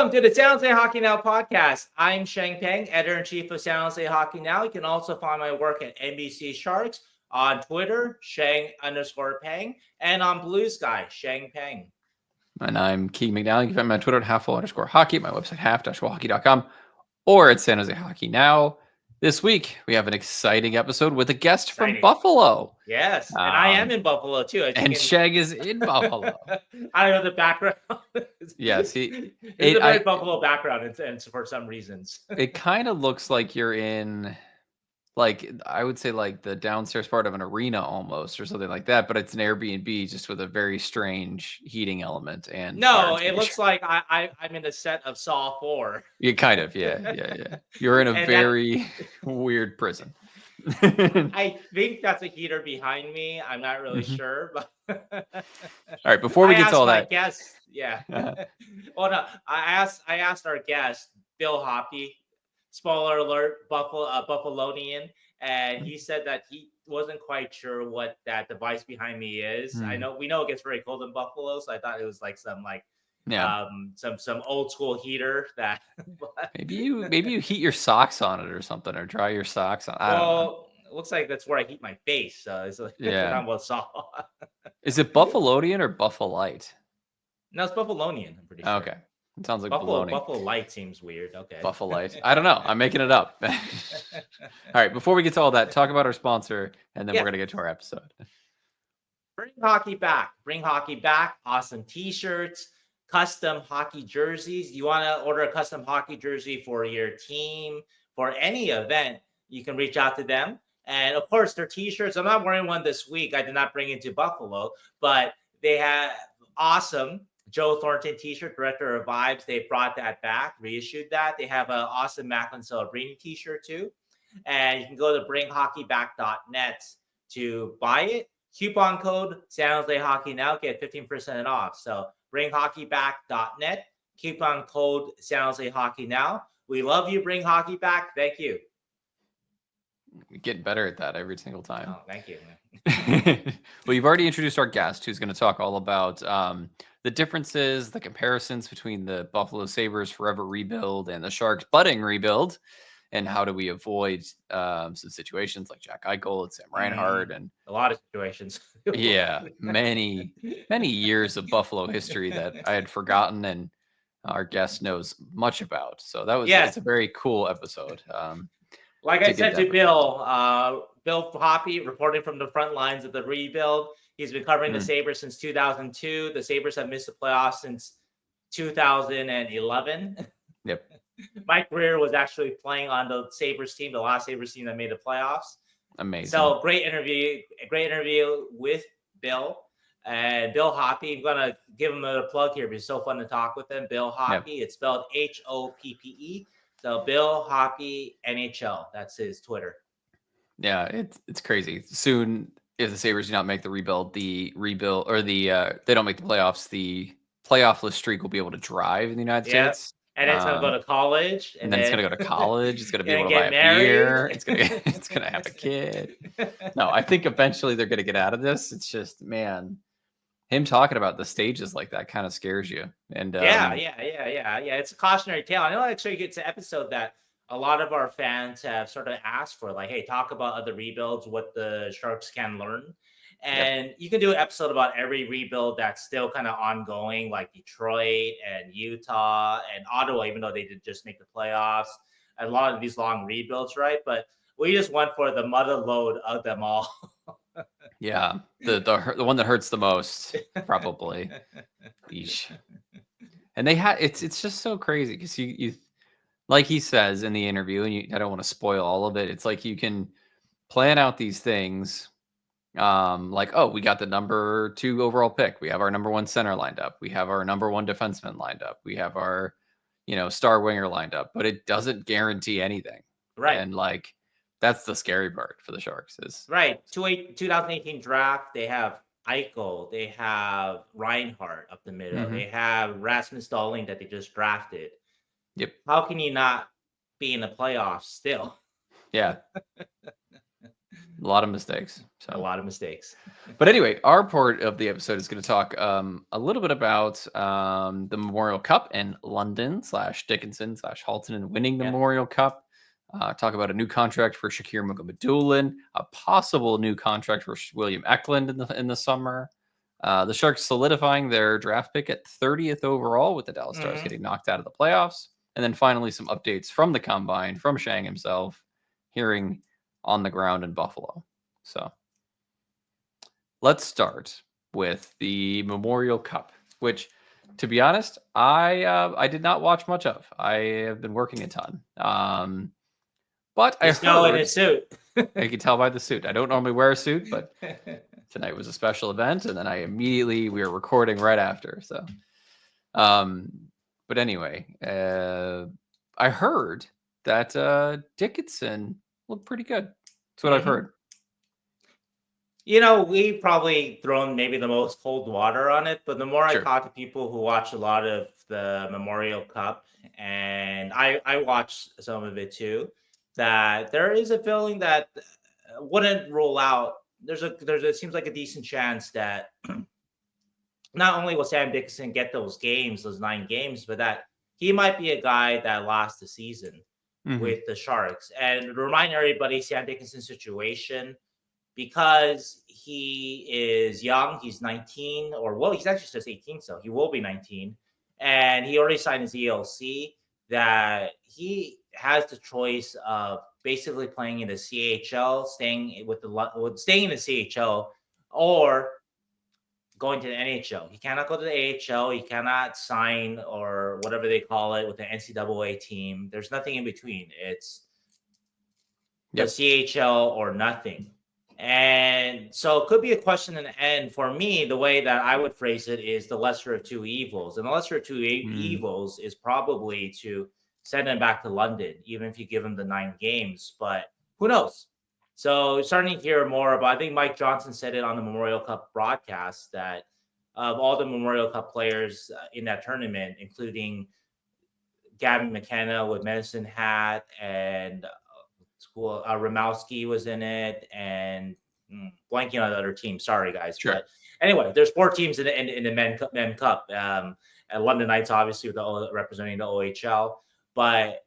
Welcome to the San Jose Hockey Now podcast. I'm Sheng Peng, editor-in-chief of San Jose Hockey Now. You can also find my work at NBC Sharks on Twitter, Sheng_Peng, and on Blue Sky, Sheng Peng. And I'm Keegan McDowell. You can find me on Twitter at @half_hockey, my website half-hockey.com, or at San Jose Hockey Now. This week, we have an exciting episode with a guest from Buffalo. Yes, and I am in Buffalo, too. And Sheng is in Buffalo. I don't know the background. Yes. It's a very Buffalo background, and for some reasons. It kind of looks like you're in, like, I would say, like, the downstairs part of an arena almost, or something like that, but it's an Airbnb just with a very strange heating element. And no, it looks like I'm in the set of Saw 4. Yeah, kind of, yeah. You're in a very weird prison. I think that's a heater behind me. I'm not really sure, but all right. Before we get to all that, guest, well, no, I asked our guest, Bill Hoppe. Spoiler alert, Buffalonian, and he said that he wasn't quite sure what that device behind me is. We know it gets very cold in Buffalo, so I thought it was like some some old school heater that maybe you heat your socks on it or something, or dry your socks on. I don't know. It looks like that's where I heat my face. So it's like what I saw. Is it Buffalonian or Buffalite? No, it's Buffalonian. I'm pretty sure. Okay. It sounds like Buffalo Light seems weird. Okay. Buffalo Light. I don't know. I'm making it up. All right. Before we get to all that, talk about our sponsor, and then we're going to get to our episode. Bring hockey back. Bring hockey back. Awesome T-shirts, custom hockey jerseys. You want to order a custom hockey jersey for your team, for any event, you can reach out to them. And, of course, their T-shirts. I'm not wearing one this week. I did not bring it to Buffalo, but they have awesome Joe Thornton T-shirt, director of Vibes. They brought that back, reissued that. They have an awesome Macklin Celebrini T-shirt too. And you can go to bringhockeyback.net to buy it. Coupon code San Jose Hockey Now, get 15% off. So bringhockeyback.net, coupon code San Jose Hockey Now. We love you. Bring hockey back. Thank you. We get better at that every single time. Oh, thank you. Well, you've already introduced our guest, who's going to talk all about the differences, the comparisons between the Buffalo Sabres forever rebuild and the Sharks budding rebuild, and how do we avoid some situations like Jack Eichel and Sam Reinhardt, and a lot of situations. many years of Buffalo history that I had forgotten, and our guest knows much about. So it's a very cool episode. Like I said to Bill Hoppe, reporting from the front lines of the rebuild. He's been covering the Sabres since 2002. The Sabres have missed the playoffs since 2011. Yep. My career was actually playing on the Sabres team, the last Sabres team that made the playoffs. Amazing. So great interview with Bill. And Bill Hoppe, I'm going to give him a plug here because it's so fun to talk with him. Bill Hoppe, It's spelled Hoppe. So Bill Hoppe NHL, that's his Twitter. Yeah, it's crazy. Soon, if the Sabres do not make the rebuild, they don't make the playoffs, the playoff-less streak will be able to drive in the United States. And then it's going to go to college. And then it's going to go to college. It's going to be able to buy a beer. It's going to have a kid. No, I think eventually they're going to get out of this. It's just, man, him talking about the stages like that kind of scares you. And yeah. It's a cautionary tale. I know actually it's an episode that a lot of our fans have sort of asked for, like, hey, talk about other rebuilds, what the Sharks can learn. And you can do an episode about every rebuild that's still kind of ongoing, like Detroit and Utah and Ottawa, even though they did just make the playoffs. A lot of these long rebuilds, right? But we just went for the mother load of them all. Yeah, the one that hurts the most, probably. Eesh. And it's just so crazy because you like he says in the interview, and I don't want to spoil all of it. It's like you can plan out these things, like, oh, we got the number 2 overall pick, we have our number 1 center lined up, we have our number 1 defenseman lined up, we have our star winger lined up, but it doesn't guarantee anything, right? And like, that's the scary part for the Sharks is 2018 draft. They have Eichel, they have Reinhardt up the middle, they have Rasmus Dahlin that they just drafted. Yep. How can you not be in the playoffs still? Yeah. A lot of mistakes. A lot of mistakes. But anyway, our part of the episode is going to talk a little bit about the Memorial Cup and London / Dickinson / Halttunen winning the Memorial Cup. Talk about a new contract for Shakir Mukhamadullin, a possible new contract for William Eklund in the summer. The Sharks solidifying their draft pick at 30th overall with the Dallas Stars getting knocked out of the playoffs. And then finally some updates from the Combine, from Sheng himself, hearing on the ground in Buffalo. So let's start with the Memorial Cup, which, to be honest, I did not watch much of. I have been working a ton. But I heard in a suit. I can tell by the suit. I don't normally wear a suit, but tonight was a special event, and then we were recording right after. So, but anyway, I heard that Dickinson looked pretty good. That's what I've heard. We've probably thrown maybe the most cold water on it, but the more I talk to people who watch a lot of the Memorial Cup, and I watch some of it too, that there is a feeling that wouldn't rule out. It seems like a decent chance that not only will Sam Dickinson get those 9 games, but that he might be a guy that lasts the season with the Sharks. And to remind everybody, Sam Dickinson's situation, because he is young, he's 19, he's actually just 18, so he will be 19, and he already signed his ELC, that he has the choice of basically playing in the CHL, staying in the CHL, or going to the NHL. He cannot go to the AHL. He cannot sign or whatever they call it with the NCAA team. There's nothing in between. It's the CHL or nothing. And so it could be a question in the end. For me, the way that I would phrase it is the lesser of two evils. And the lesser of two evils is probably to send him back to London, even if you give him the 9 games. But who knows? So starting to hear more about, I think Mike Johnson said it on the Memorial Cup broadcast, that of all the Memorial Cup players in that tournament, including Gavin McKenna with Medicine Hat, and Ramowski was in it, and blanking on the other team. Sorry, guys. Sure. But anyway, there's 4 teams in the Men Cup. And London Knights, obviously, representing the OHL. But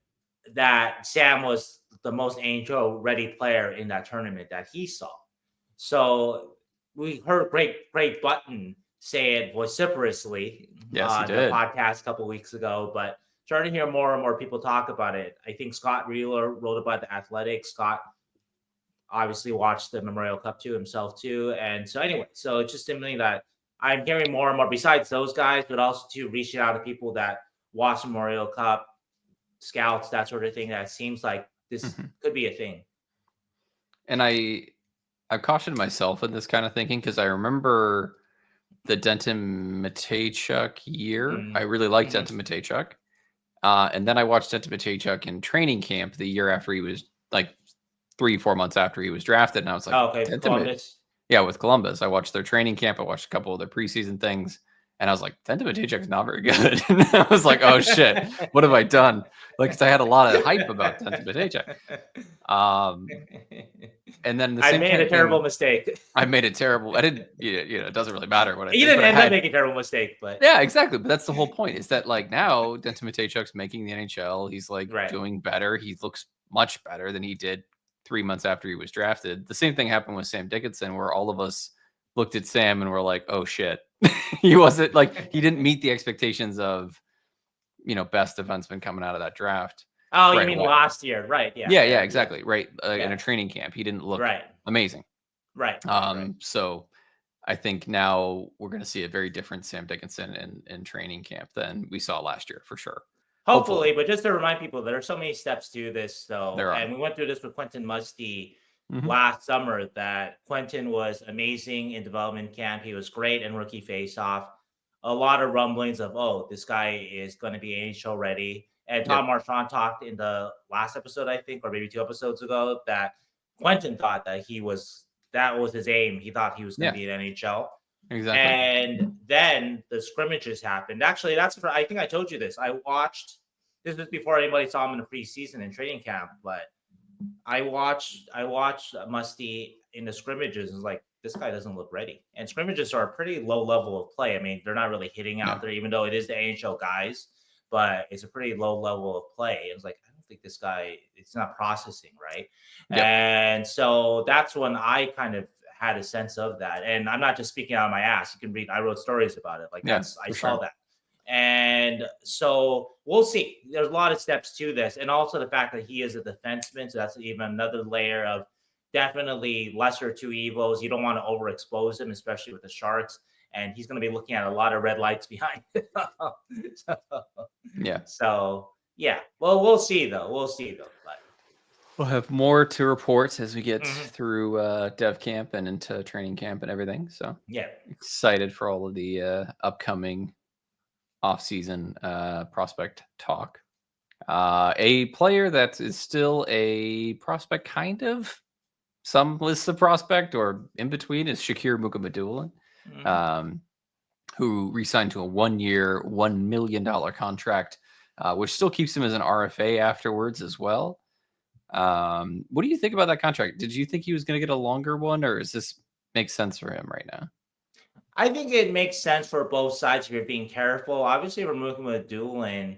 that Sam was the most NHL ready player in that tournament that he saw. So we heard Great Button say it vociferously on the podcast a couple weeks ago, but starting to hear more and more people talk about it. I think Scott Reeler wrote about The Athletic. Scott obviously watched the Memorial Cup himself too. And so anyway, so it's just something that I'm hearing more and more besides those guys, but also to reaching out to people that watch the Memorial Cup, scouts, that sort of thing. That seems like this could be a thing. And I've cautioned myself in this kind of thinking because I remember the Denton Mateychuk year. I really liked Denton Mateychuk. And then I watched Denton Mateychuk in training camp the year after he was, like 3-4 months after he was drafted. And I was like, Columbus. Yeah, with Columbus. I watched their training camp. I watched a couple of their preseason things. And I was like, Denton Mateychuk's not very good. And I was like, oh shit, what have I done? Like, cause I had a lot of hype about Denton Mateychuk. And then I made a terrible mistake. I made it terrible. I didn't, it doesn't really matter what I did. You didn't end up making a terrible mistake, but yeah, exactly. But that's the whole point, is that like now Denton Mateychuk's making the NHL. He's like doing better. He looks much better than he did 3 months after he was drafted. The same thing happened with Sam Dickinson, where all of us looked at Sam and were like, oh shit. He wasn't like, he didn't meet the expectations of, best defenseman coming out of that draft. Oh, you mean last year, right? Yeah. Yeah, exactly. Right. In a training camp, he didn't look amazing. Right. So I think now we're going to see a very different Sam Dickinson in training camp than we saw last year, for sure. Hopefully. But just to remind people, there are so many steps to this, though. And we went through this with Quentin Musty last summer, that Quentin was amazing in development camp. He was great in rookie faceoff. A lot of rumblings of, oh, this guy is going to be NHL ready. And Tom Marchand talked in the last episode, I think, or maybe 2 episodes ago, that Quentin thought that that was his aim. He thought he was going to be in NHL. Exactly. And then the scrimmages happened. Actually, I think I told you this. This was before anybody saw him in the preseason and training camp, but I watched Musty in the scrimmages and was like, this guy doesn't look ready. And scrimmages are a pretty low level of play. I mean, they're not really hitting out Yeah. there, even though it is the NHL guys, but it's a pretty low level of play. It was like, I don't think this guy, it's not processing, right? Yep. And so that's when I kind of had a sense of that. And I'm not just speaking out of my ass. You can read, I wrote stories about it. Like Yeah, I for saw sure. that. And so we'll see. There's a lot of steps to this. And also the fact that he is a defenseman. So that's even another layer of definitely lesser two evils. You don't want to overexpose him, especially with the Sharks. And he's going to be looking at a lot of red lights behind him. Yeah. So, yeah. Well, we'll see, though. But we'll have more to report as we get through dev camp and into training camp and everything. So, yeah. Excited for all of the upcoming off-season prospect talk. A player that is still a prospect, kind of. Some lists of prospect or in between is Shakir Mukhamadullin, who re-signed to a 1-year, $1 million contract, which still keeps him as an RFA afterwards as well. What do you think about that contract? Did you think he was going to get a longer one, or does this make sense for him right now? I think it makes sense for both sides if you're being careful. Obviously, for Mukhamadullin,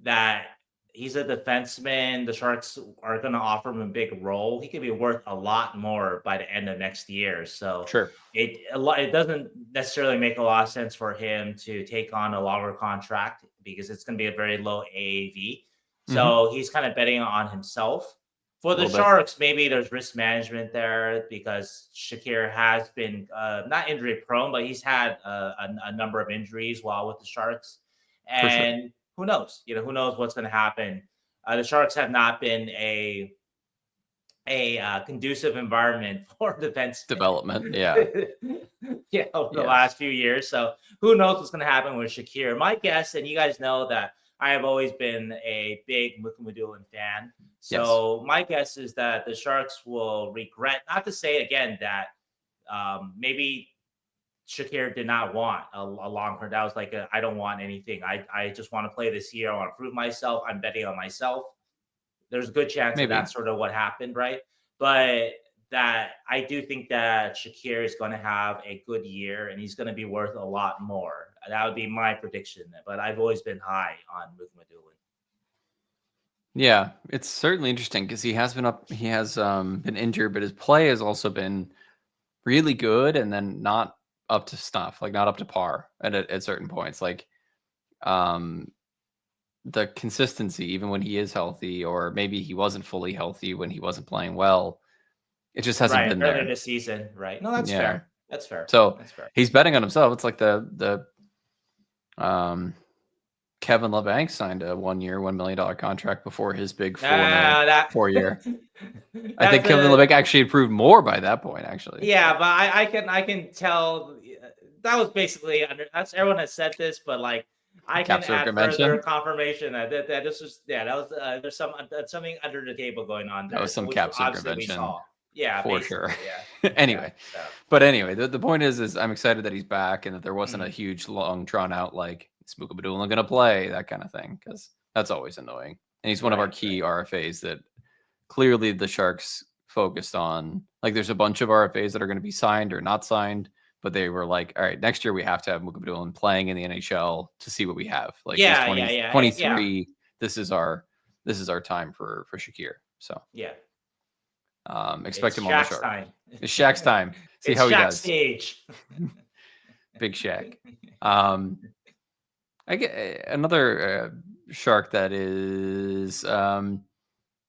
that he's a defenseman. The Sharks are going to offer him a big role. He could be worth a lot more by the end of next year. So Sure. it doesn't necessarily make a lot of sense for him to take on a longer contract because it's going to be a very low AAV. So he's kind of betting on himself. For the Sharks, maybe there's risk management there because Shakir has been not injury prone, but he's had a number of injuries while with the Sharks. And who knows? Who knows what's going to happen? The Sharks have not been a conducive environment for defense development. Yeah. Yeah, over the last few years. So who knows what's going to happen with Shakir? My guess, and you guys know that I have always been a big Mukhamadullin fan. So my guess is that the Sharks will regret, not to say again that maybe Shakir did not want a long term. That was like, I don't want anything. I just want to play this year. I want to prove myself. I'm betting on myself. There's a good chance that that's sort of what happened, right? But that I do think that Shakir is going to have a good year and he's going to be worth a lot more. That would be my prediction. But I've always been high on Mukhamadullin. Yeah, it's certainly interesting because he has been injured, but his play has also been really good and then not up to snuff, like not up to par at certain points. Like the consistency, even when he is healthy, or maybe he wasn't fully healthy when he wasn't playing well, it just hasn't been earlier there this season, right? No, that's fair. That's fair. So that's fair. He's betting on himself. It's like the Kevin LeBanc signed a 1-year, $1 million contract before his big 4-year. I think Kevin LeBanc actually improved more by that point, actually. Yeah, but I can tell that was basically that's everyone has said this, but like I can add further confirmation that this was that was there's something under the table going on there. That was some cap circumvention. Yeah, for sure. Yeah. Anyway, but anyway, the point is I'm excited that he's back and that there wasn't a huge, long, drawn out like is Mukhamadullin going to play, that kind of thing, because that's always annoying. And he's one of our key RFAs that clearly the Sharks focused on. Like, there's a bunch of RFAs that are going to be signed or not signed, but they were like, all right, next year we have to have Mukhamadullin playing in the NHL to see what we have. Like, 23. This is our time for Shakir. So expect him on the Sharks. It's Shaq's time. See how he does. Stage. Big Shaq. I get another Shark that is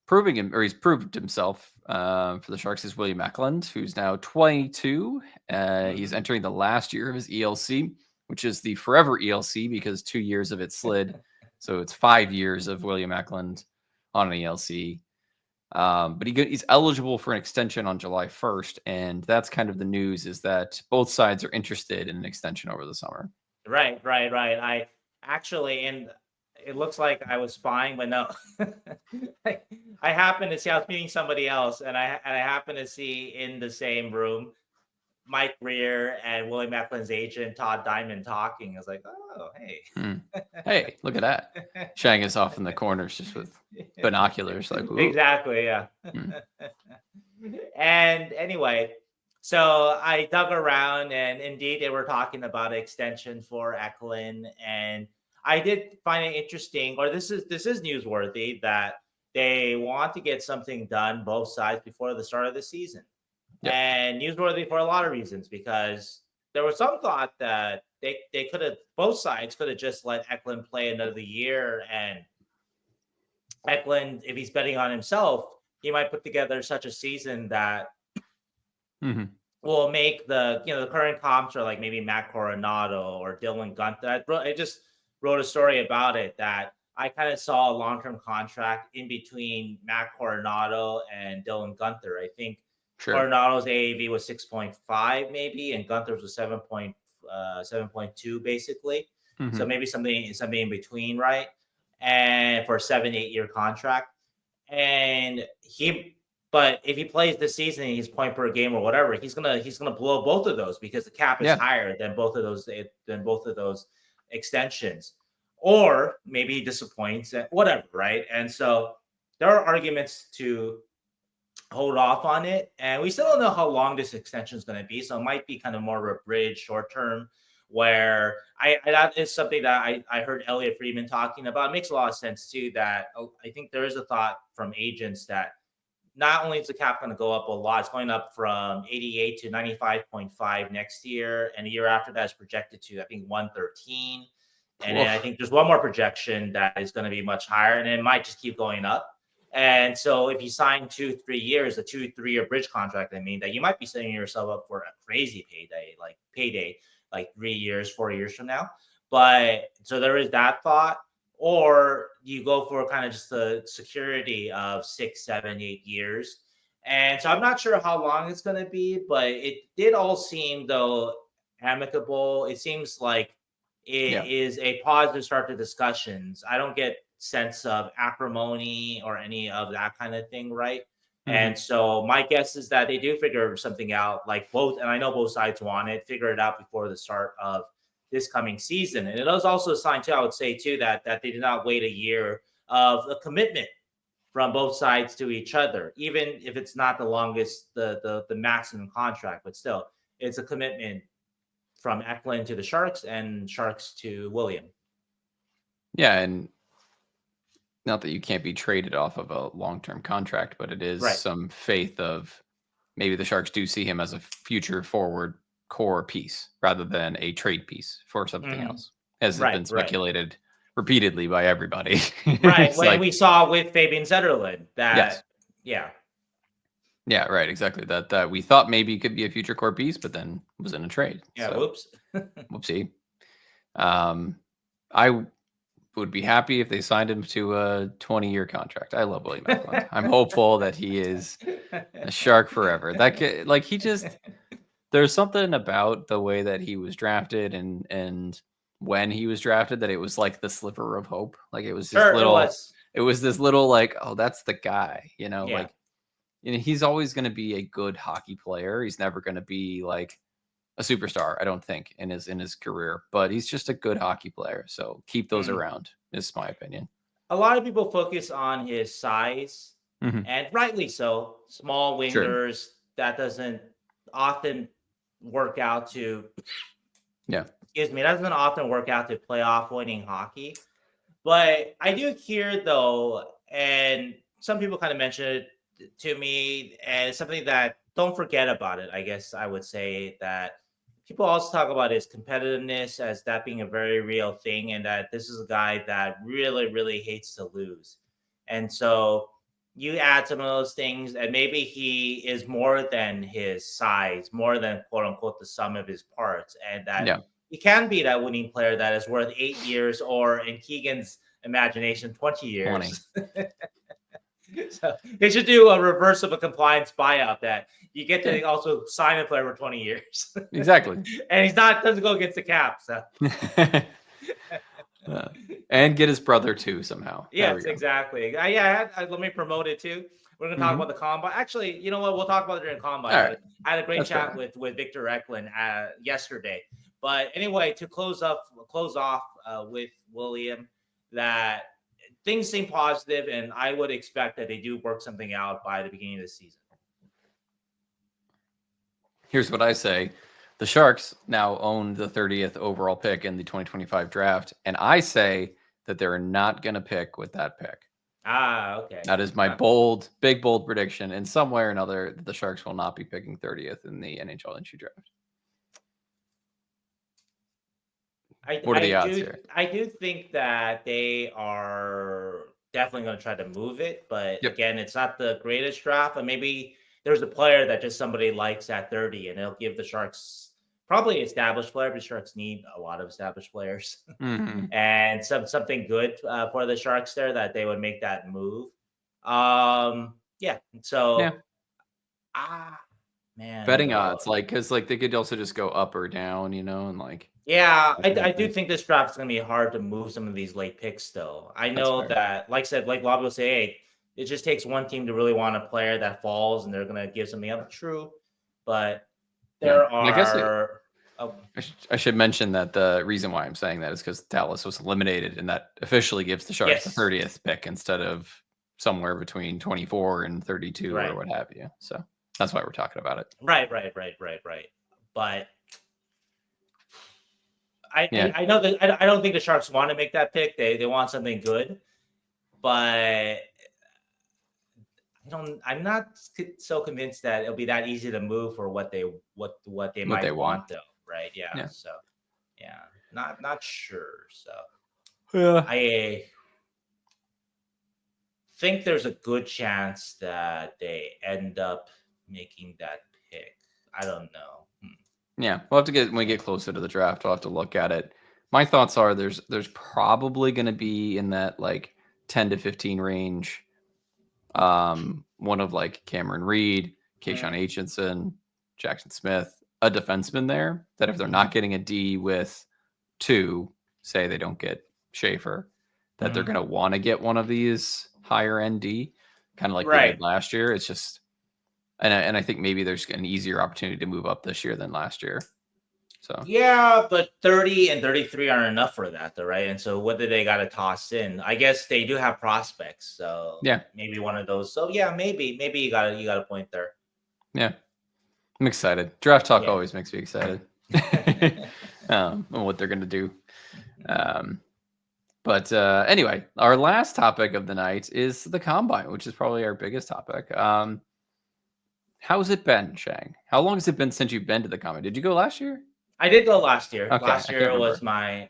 proving him, or he's proved himself for the Sharks, is William Eklund, who's now 22. He's entering the last year of his ELC, which is the forever ELC because 2 years of it slid. So it's 5 years of William Eklund on an ELC. But he's eligible for an extension on July 1st. And that's kind of the news, is that both sides are interested in an extension over the summer. Right. I actually, and it looks like I was spying, but no. I happened to see, I was meeting somebody else, and I happened to see in the same room Mike Greer and William Eklund's agent Todd Diamond talking. I was like, oh, hey. Hey, look at that. Sheng is off in the corners just with binoculars. Like, ooh. Exactly, yeah. And anyway, so I dug around, and indeed they were talking about an extension for Eklund, and I did find it interesting, or this is newsworthy, that they want to get something done both sides before the start of the season. Yep. And newsworthy for a lot of reasons, because there was some thought that they could have, both sides could have just let Eklund play another year, and Eklund, if he's betting on himself, he might put together such a season that will make the current comps are like maybe Matt Coronado or Dylan Gunther. I just wrote a story about it that I kind of saw a long-term contract in between Matt Coronado and Dylan Gunther. I think Coronado's AAV was 6.5 maybe, and Gunther's was 7.2 basically. So maybe something in between, right? And for a 7-8 year contract. But if he plays this season and he's point per game or whatever, he's gonna blow both of those because the cap is higher than both of those extensions. Or maybe he disappoints and whatever, right? And so there are arguments to hold off on it, and we still don't know how long this extension is going to be. So it might be kind of more of a bridge, short term, where that is something that I heard Elliot Friedman talking about. It makes a lot of sense too. That I think there is a thought from agents that not only is the cap going to go up a lot, it's going up from 88 to 95.5 next year, and the year after that is projected to, I think, 113. And then I think there's one more projection that is going to be much higher, and it might just keep going up. And so if you sign 2-3 years, a 2-3 year bridge contract, I mean, that you might be setting yourself up for a crazy payday, like 3 years, 4 years from now. But so there is that thought, or you go for kind of just the security of 6, 7, 8 years. And so I'm not sure how long it's going to be, but it did all seem, though, amicable. It seems like it is a positive start to discussions. I don't get sense of acrimony or any of that kind of thing, right? And so my guess is that they do figure something out, like both, and I know both sides want it, figure it out before the start of this coming season. And it is also a sign too, I would say too, that they did not wait a year of a commitment from both sides to each other, even if it's not the longest, the maximum contract, but still it's a commitment from Eklund to the Sharks and Sharks to William. Yeah, and not that you can't be traded off of a long-term contract, but it is some faith of maybe the Sharks do see him as a future forward core piece rather than a trade piece for something else, as has been speculated repeatedly by everybody. Right. When we saw with Fabian Zetterlund that, Yeah, right. Exactly. That we thought maybe he could be a future core piece, but then was in a trade. Yeah. So, Whoops. Whoopsie. I would be happy if they signed him to a 20-year contract. I love William Eklund. I'm hopeful that he is a Shark forever. That kid, like, he just, there's something about the way that he was drafted and when he was drafted that it was like the sliver of hope. Like it was this it was this little like, oh, that's the guy, like, he's always going to be a good hockey player. He's never going to be like a superstar, I don't think, in his career, but he's just a good hockey player. So keep those around, is my opinion. A lot of people focus on his size, and rightly so. Small wingers, that doesn't often work out to, that doesn't often work out to playoff winning hockey. But I do hear, though, and some people kind of mention it to me, and it's something that don't forget about it. I guess I would say that people also talk about his competitiveness as that being a very real thing, and that this is a guy that really, really hates to lose. And so you add some of those things, and maybe he is more than his size, more than quote unquote the sum of his parts, and that he can be that winning player that is worth 8 years, or in Keegan's imagination, 20 years. 20. So they should do a reverse of a compliance buyout that you get to also sign a player for 20 years. Exactly. And he's doesn't go against the cap. So. And get his brother too somehow. Yes, exactly. Let me promote it too. We're going to talk about the Combine. Actually, you know what? We'll talk about it during Combine. All right. I had a great That's chat fair. with Victor Eklund yesterday. But anyway, to close off with William, that things seem positive, and I would expect that they do work something out by the beginning of the season. Here's what I say. The Sharks now own the 30th overall pick in the 2025 draft, and I say that they're not going to pick with that pick. Okay. That is my big bold prediction. In some way or another, the Sharks will not be picking 30th in the NHL entry draft. What are the odds here? I do think that they are definitely going to try to move it, but again, it's not the greatest draft. And maybe there's a player that just somebody likes at 30, and they'll give the Sharks probably established player, but Sharks need a lot of established players, and something good for the Sharks there that they would make that move. Man, betting odds, because they could also just go up or down, and I do think this draft is going to be hard to move some of these late picks, though. I know that, like I said, like Lobby will say, hey, it just takes one team to really want a player that falls, and they're going to give something up. True, but there are. I should mention that the reason why I'm saying that is because Dallas was eliminated, and that officially gives the Sharks the 30th pick instead of somewhere between 24 and 32 or what have you. So that's why we're talking about it. Right. But I know that I don't think the Sharks want to make that pick. They want something good, but I'm not so convinced that it'll be that easy to move for what they might want though. Right. Yeah. So not sure. So I think there's a good chance that they end up making that pick. I don't know. Yeah, we'll have to when we get closer to the draft, we'll have to look at it. My thoughts are there's probably going to be in that 10 to 15 range. One of Cameron Reed, Keyshawn Aitchison, Jackson Smith, a defenseman there that if they're not getting a D with 2, say they don't get Schaefer, that they're going to want to get one of these higher end D, kind of like they did last year. It's just, and I think maybe there's an easier opportunity to move up this year than last year. So yeah, but 30 and 33 aren't enough for that, though, right? And so what do they got to toss in? I guess they do have prospects, so maybe one of those. So yeah, maybe you got a point there. Yeah, I'm excited. Draft talk always makes me excited. On what they're gonna do. But anyway, our last topic of the night is the Combine, which is probably our biggest topic. How's it been, Sheng? How long has it been since you've been to the Combine? Did you go last year? I did go last year. Okay, last year was my,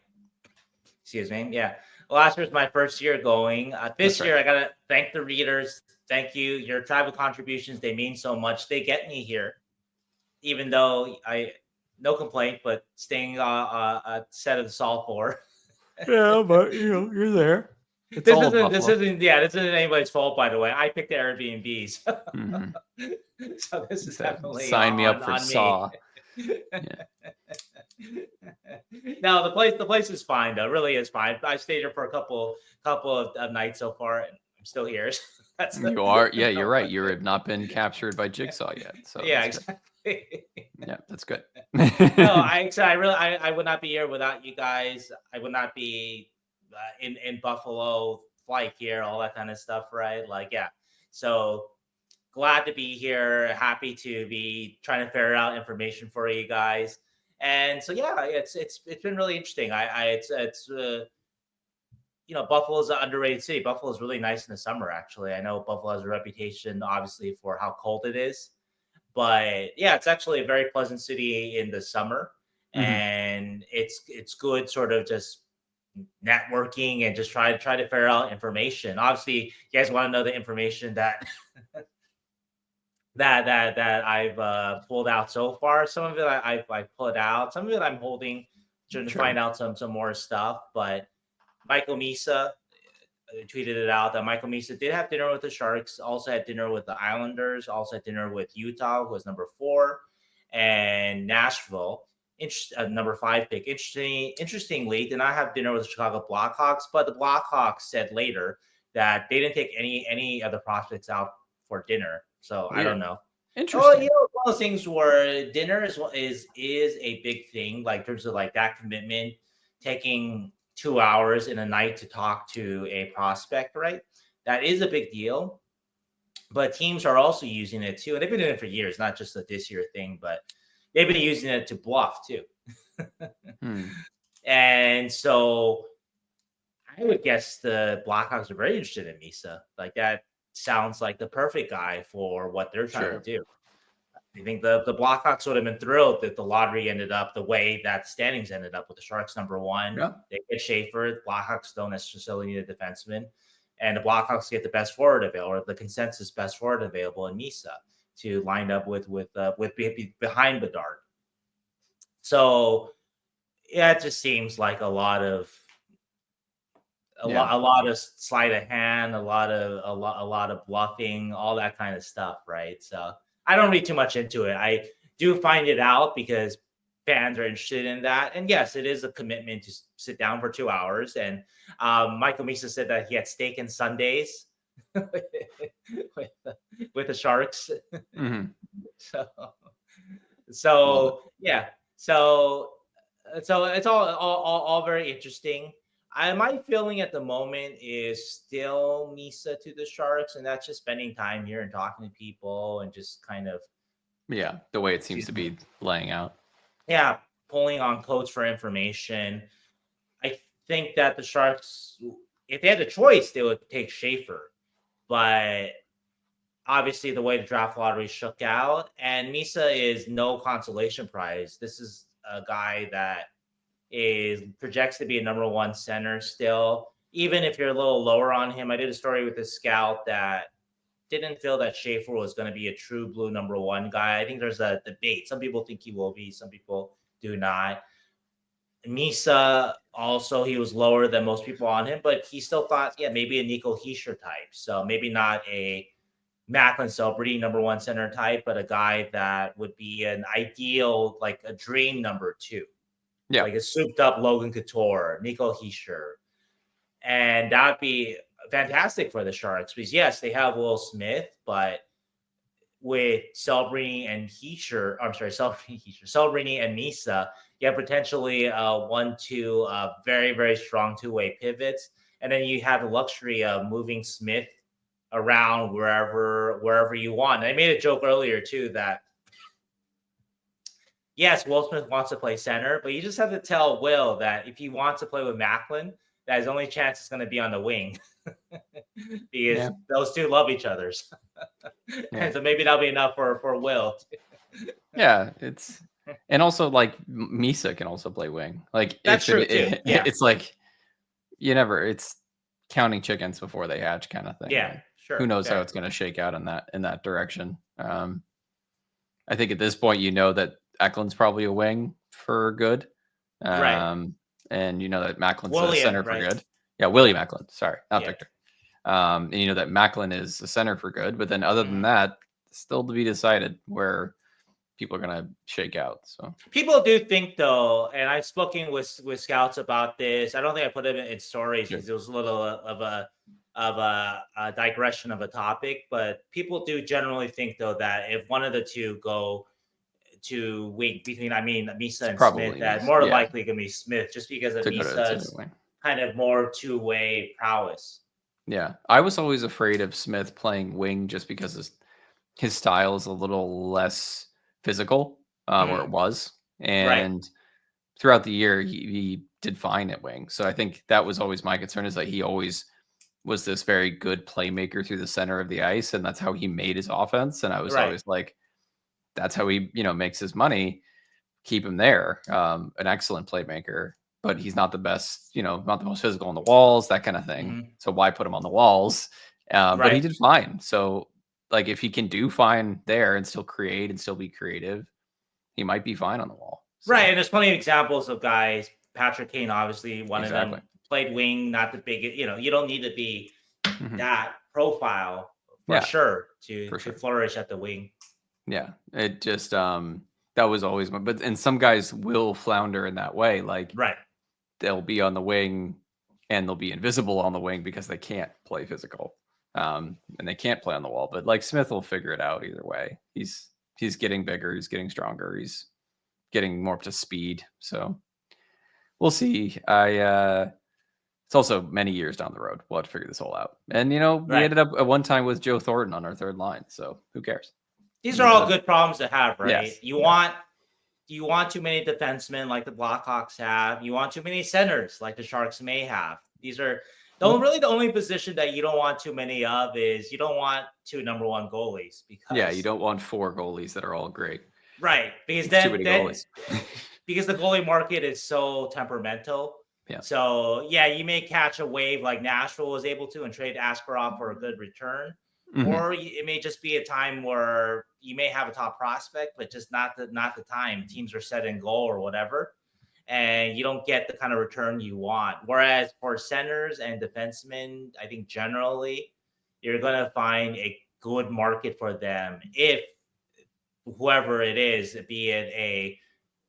excuse me. Yeah. Last year was my first year going. This year, I got to thank the readers. Thank you. Your tribal contributions, they mean so much. They get me here, even though no complaint, but staying a set of the Sol 4. Yeah, but you're there. This isn't anybody's fault, by the way. I picked the Airbnbs. So this is definitely sign me up for Saw. No, the place is fine though. It really is fine. I stayed here for a couple of nights so far, and I'm still here. So you are, yeah, you're right. You have not been captured by Jigsaw yet. So yeah, exactly. Yeah, that's good. No, I would not be here without you guys. I would not be in Buffalo, flight here, all that kind of stuff, right? So glad to be here. Happy to be trying to ferret out information for you guys. And so it's been really interesting. Buffalo's an underrated city. Buffalo is really nice in the summer, actually. I know Buffalo has a reputation, obviously, for how cold it is. But yeah, it's actually a very pleasant city in the summer. And it's good sort of just networking and just try to ferret out information. Obviously, you guys want to know the information that that I've pulled out so far. Some of it I've pulled out. Some of it I'm holding to find out some more stuff. But Michael Misa tweeted it out that Michael Misa did have dinner with the Sharks, also had dinner with the Islanders, also had dinner with Utah, who was number 4, and Nashville, number 5 pick. Interestingly, did not have dinner with the Chicago Blackhawks, but the Blackhawks said later that they didn't take any of the prospects out for dinner. So I Weird. don't know. Interesting. One of those things where dinner is a big thing, like in terms of like that commitment, taking 2 hours in a night to talk to a prospect, right? That is a big deal. But teams are also using it too, and they've been doing it for years, not just a this year thing, but they've been using it to bluff too. And so I would guess the Blackhawks are very interested in Misa. Like that sounds like the perfect guy for what they're trying to do. I think the Blackhawks would have been thrilled that the lottery ended up the way that the standings ended up with the Sharks #1. Yeah. They get Schaefer. Blackhawks don't necessarily need a defenseman. And the Blackhawks get the best forward available, or the consensus best forward available in Misa to line up with behind Bedard. So yeah, it just seems like a lot of sleight of hand, a lot of bluffing, all that kind of stuff, right? So I don't read too much into it. I do find it out because fans are interested in that, and yes, it is a commitment to sit down for 2 hours. And Michael Misa said that he had steak and Sundays with the Sharks. So yeah, so it's all very interesting. My feeling at the moment is still Misa to the Sharks, and that's just spending time here and talking to people and just kind of the way it seems to be laying out. Yeah, pulling on codes for information. I think that the Sharks, if they had a choice, they would take Schaefer, but obviously the way the draft lottery shook out, and Misa is no consolation prize. This is a guy that projects to be a #1 center still. Even if you're a little lower on him, I did a story with a scout that didn't feel that Schaefer was going to be a true blue #1 guy. I think there's a debate. Some people think he will be, some people do not. Misa also, he was lower than most people on him, but he still thought, maybe a Nico Hischier type. So maybe not a Macklin Celebrity #1 center type, but a guy that would be an ideal, like a dream #2. Yeah. Like a souped up Logan Couture, Nico Hischier. And that would be fantastic for the Sharks because, yes, they have Will Smith, but with Celebrini and Misa, you have potentially 1-2 very, very strong two-way pivots. And then you have the luxury of moving Smith around wherever you want. And I made a joke earlier, too, that yes, Will Smith wants to play center, but you just have to tell Will that if he wants to play with Macklin, that his only chance is going to be on the wing because those two love each other. And so maybe that'll be enough for Will. And also like Misa can also play wing. Like that's true too. It's like it's counting chickens before they hatch kind of thing. Yeah, like, sure. Who knows how it's going to shake out in that direction. I think at this point, that Eklund's probably a wing for good. Right. And that Macklin's a center for good. Yeah, William Eklund. Sorry, not Victor. And that Macklin is a center for good. But then other than that, still to be decided where people are going to shake out. So people do think, though, and I've spoken with scouts about this. I don't think I put it in stories because it was a little of a digression of a topic. But people do generally think, though, that if one of the two go to wing between, Misa and Smith, that more likely going to be Smith just because of Misa's kind of more two-way prowess. Yeah, I was always afraid of Smith playing wing just because his style is a little less physical, or it was. And throughout the year, he did fine at wing. So I think that was always my concern, is that he always was this very good playmaker through the center of the ice, and that's how he made his offense. And I was always like, that's how he, makes his money. Keep him there. An excellent playmaker, but he's not the best, not the most physical on the walls, that kind of thing. So why put him on the walls? But he did fine. So like, if he can do fine there and still create and still be creative, he might be fine on the wall. So. Right. And there's plenty of examples of guys. Patrick Kane, obviously, one of them, played wing, not the big, you don't need to be that profile for sure to flourish at the wing. Yeah. It just, that was always and some guys will flounder in that way. Like, they'll be on the wing and they'll be invisible on the wing because they can't play physical. and they can't play on the wall. But like Smith will figure it out either way. He's getting bigger. He's getting stronger. He's getting more up to speed. So we'll see. It's also many years down the road. We'll have to figure this all out. And, we Right. ended up at one time with Joe Thornton on our third line. So who cares? These are all good problems to have, right? Yes. You want too many defensemen like the Blackhawks have. You want too many centers like the Sharks may have. These are the only position that you don't want too many of is you don't want 2 number 1 goalies because you don't want 4 goalies that are all great. Right, because It's too many then goalies. because the goalie market is so temperamental. Yeah. So you may catch a wave like Nashville was able to and trade Askarov for a good return. Or it may just be a time where you may have a top prospect, but just not the time. Teams are set in goal or whatever, and you don't get the kind of return you want. Whereas for centers and defensemen, I think generally you're going to find a good market for them if whoever it is, be it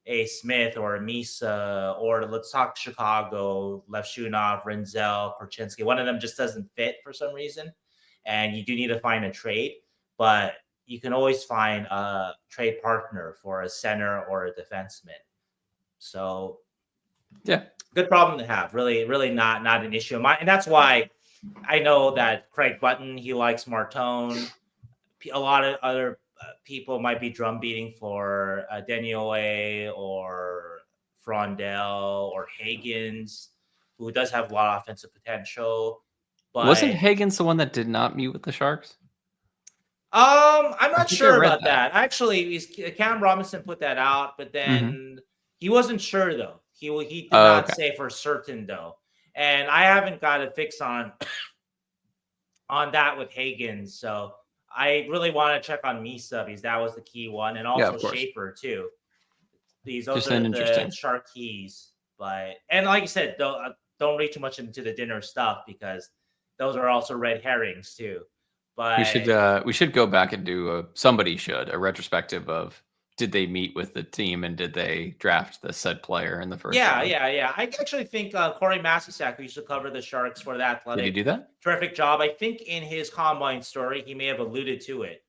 a Smith or a Misa, or let's talk Chicago, Levshunov, Renzel, Korchinski. One of them just doesn't fit for some reason. And you do need to find a trade, but you can always find a trade partner for a center or a defenseman. So, good problem to have. Really, really not an issue of mine. And that's why I know that Craig Button, he likes Martone. A lot of other people might be drum beating for Denioe or Frondell or Higgins, who does have a lot of offensive potential. But wasn't Higgins the one that did not meet with the Sharks? I'm not sure about that. Actually, Cam Robinson put that out, but then he wasn't sure though. He did not say for certain though, and I haven't got a fix on that with Higgins. So I really want to check on Misa because that was the key one, and also Schaefer too. Those are the Shark keys, and like you said, don't read too much into the dinner stuff because those are also red herrings too. But we should go back and do a retrospective of did they meet with the team and did they draft the said player in the first round? Yeah. I actually think Corey Masisak, who used to cover the Sharks for the Athletic, did he do that? Terrific job. I think in his Combine story, he may have alluded to it,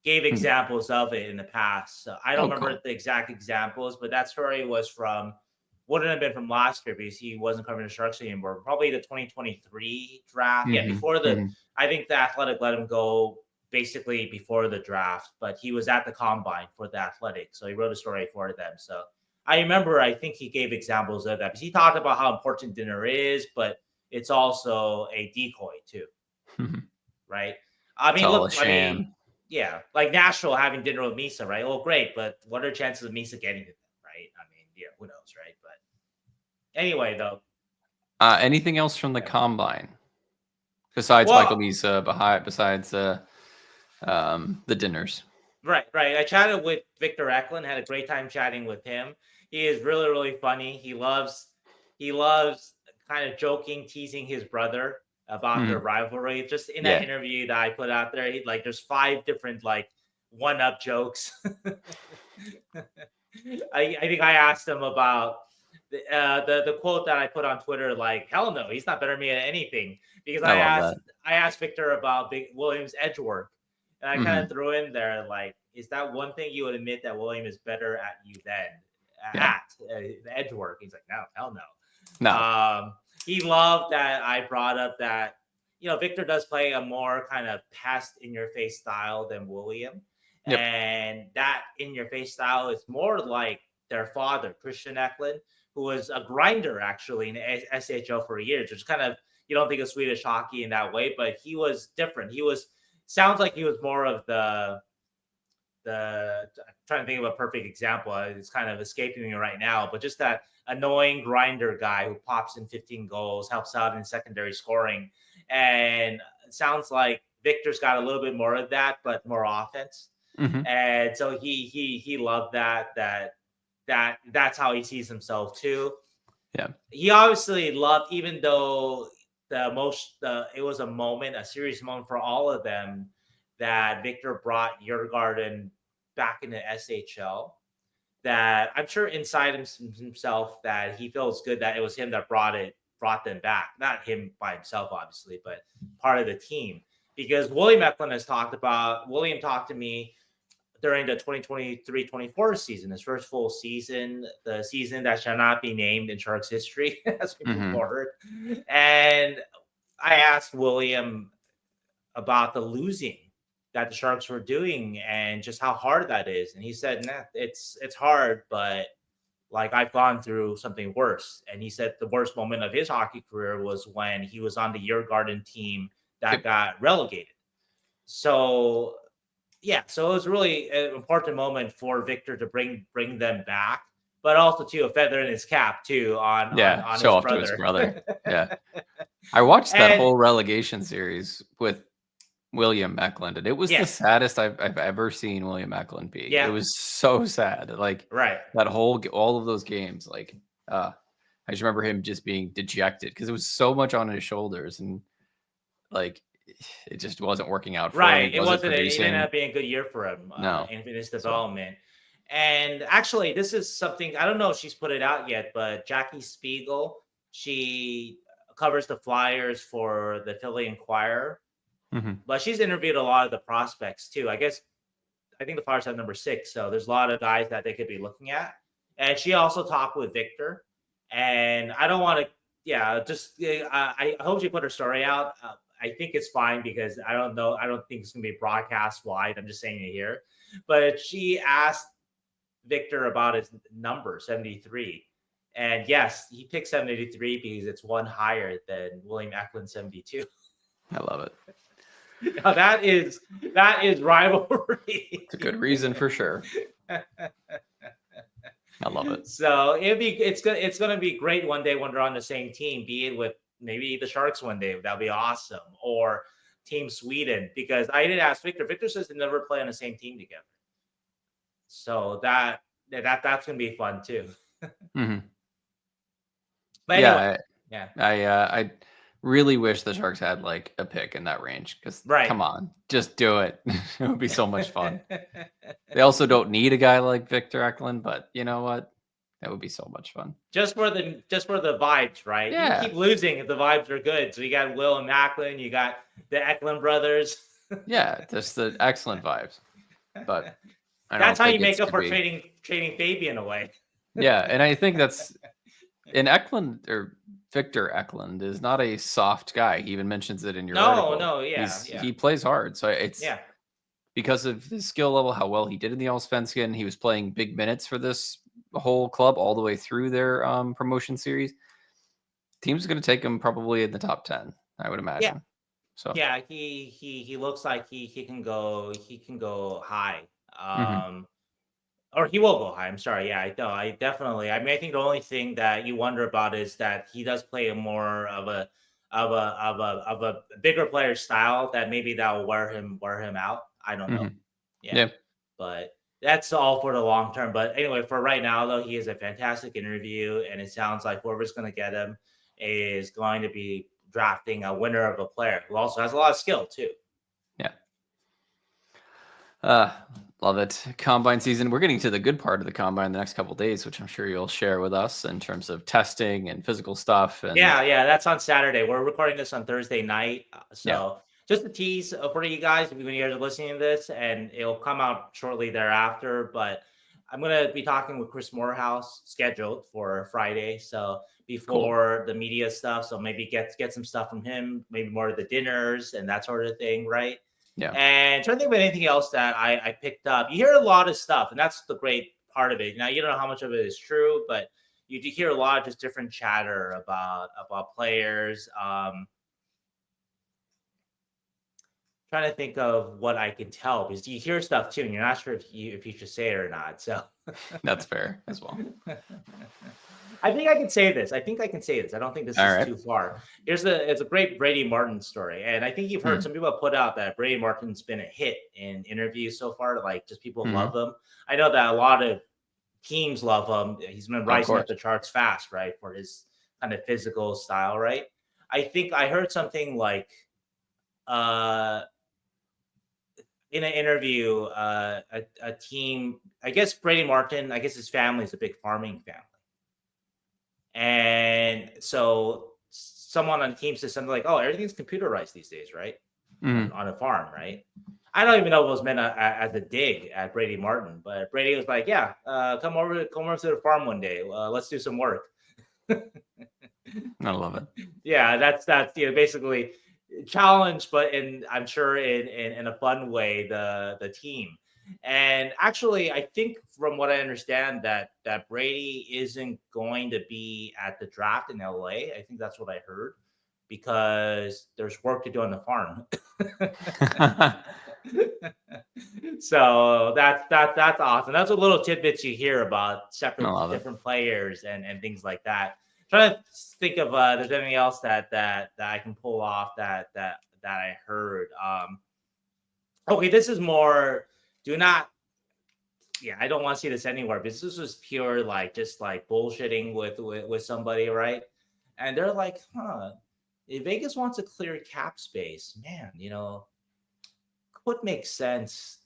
gave examples of it in the past. So I don't remember the exact examples, but that story was wouldn't have been from last year because he wasn't covering the Sharks anymore. Probably the 2023 draft. Yeah, before I think the Athletic let him go basically before the draft, but he was at the Combine for the Athletic. So he wrote a story for them. So I think he gave examples of that because he talked about how important dinner is, but it's also a decoy too. Right? I mean, like Nashville having dinner with Misa, right? Oh, great. But what are the chances of Misa getting it? Right? I mean, who knows, right? But anyway, though. Anything else from the Combine besides Michael Misa? Besides the dinners. Right. I chatted with Victor Eklund. Had a great time chatting with him. He is really, really funny. He loves kind of joking, teasing his brother about their rivalry. Just in that interview that I put out there, there's 5 different one-up jokes. I think I asked him about the quote that I put on Twitter, hell no, he's not better than me at anything. Because I asked Victor about Williams' edge work. And I kind of threw in there, is that one thing you would admit that William is better at you than at the edge work? He's like, no, hell no. No. He loved that I brought up that, Victor does play a more kind of past-in-your-face style than William. Yep. And that in-your-face style is more like their father, Christian Eklund, who was a grinder, actually, in SHL for years, which kind of, you don't think of Swedish hockey in that way, but he was different. Sounds like he was more of the I'm trying to think of a perfect example. It's kind of escaping me right now, but just that annoying grinder guy who pops in 15 goals, helps out in secondary scoring. And it sounds like Victor's got a little bit more of that, but more offense. And so he loved that's how he sees himself too. Yeah. He obviously loved, even though it was a serious moment for all of them, that Victor brought Djurgården back into SHL, that I'm sure inside himself that he feels good that it was him that brought them back. Not him by himself, obviously, but part of the team. because William Eklund William talked to me during the 2023-24 season, his first full season, the season that shall not be named in Sharks history as we move forward. And I asked William about the losing that the Sharks were doing and just how hard that is. And he said, nah, it's hard, but like I've gone through something worse. And he said the worst moment of his hockey career was when he was on the Year-Garden team that got relegated. So yeah, so it was really an important moment for Victor to bring them back, but also too a feather in his cap too on show his off brother. to his brother. Yeah, I watched that whole relegation series with William Eklund, and it was the saddest I've ever seen William Eklund be. Yeah. It was so sad. Like that all of those games. Like I just remember him just being dejected because it was so much on his shoulders, and like it just wasn't working out for him. It wasn't. It didn't have been a good year for him. No. In his development. And actually, this is something I don't know if she's put it out yet, but Jackie Spiegel, she covers the Flyers for the Philly Inquirer. But she's interviewed a lot of the prospects too. I think the Flyers have number 6, so there's a lot of guys that they could be looking at. And she also talked with Victor. And I don't want to, I hope she put her story out. I think it's fine because I don't know. I don't think it's going to be broadcast wide. I'm just saying it here. But she asked Victor about his number, 73. And yes, he picked 73 because it's one higher than William Eklund, 72. I love it. Now that is rivalry. It's a good reason for sure. I love it. So it's gonna be great one day when they're on the same team, be it with maybe the Sharks one day. That'll be awesome. Or Team Sweden, because I did ask Victor. Victor says they never play on the same team together. So that's gonna be fun too. But anyway, I really wish the Sharks had like a pick in that range because come on, just do it. It would be so much fun. They also don't need a guy like Victor Eklund, but you know what? That would be so much fun. Just for the vibes, right? Yeah. You keep losing if the vibes are good. So you got Will and Eklund, you got the Eklund brothers. Yeah, just the excellent vibes. But that's how you make up for trading Fabian away. Yeah, and I think that's in Eklund or Victor Eklund is not a soft guy. He even mentions it in your article. No, he plays hard. So it's because of his skill level, how well he did in the Allsvenskan. He was playing big minutes for this whole club all the way through their promotion series. Team's going to take him probably in the top 10, I would imagine. Yeah. So he looks like he can go high. Or he will go high. I'm sorry. Yeah, I definitely. I mean, I think the only thing that you wonder about is that he does play a more of a bigger player style that maybe that will wear him out. I don't know. Yeah. But that's all for the long term. But anyway, for right now though, he is a fantastic interview, and it sounds like whoever's going to get him is going to be drafting a winner of a player who also has a lot of skill too. Yeah. Love it. Combine season. We're getting to the good part of the combine the next couple of days, which I'm sure you'll share with us in terms of testing and physical stuff. And that's on Saturday. We're recording this on Thursday night. So just a tease for you guys when you guys are listening to this, and it'll come out shortly thereafter. But I'm going to be talking with Chris Morehouse scheduled for Friday. So before the media stuff. So maybe get some stuff from him, maybe more of the dinners and that sort of thing. Right. Yeah. And trying to think of anything else that I picked up. You hear a lot of stuff, and that's the great part of it. Now, you don't know how much of it is true, but you do hear a lot of just different chatter about players. Trying to think of what I can tell, because you hear stuff too, and you're not sure if you should say it or not. So that's fair as well. I think I can say this. I don't think this is too far. It's a great Brady Martin story. And I think you've heard some people have put out that Brady Martin's been a hit in interviews so far. Like, just people love him. I know that a lot of teams love him. He's been rising up the charts fast, right? For his kind of physical style, right? I think I heard something like in an interview, a team, I guess Brady Martin, I guess his family is a big farming family. And so someone on the team says something like, "Oh, everything's computerized these days, right?" on a farm, right? I don't even know if it was meant as a dig at Brady Martin, but Brady was like, "Yeah, come over to the farm one day. Let's do some work." I love it. Yeah, that's basically challenge, but I'm sure in a fun way the team. And actually, I think from what I understand that Brady isn't going to be at the draft in LA. I think that's what I heard because there's work to do on the farm. So that's awesome. That's a little tidbits you hear about separate different players and things like that. Trying to think of there's anything else that I can pull off that I heard. Okay, this is more. Do not. Yeah, I don't want to see this anywhere because this was pure just bullshitting with somebody, right? And they're like, if Vegas wants to clear cap space, man, could make sense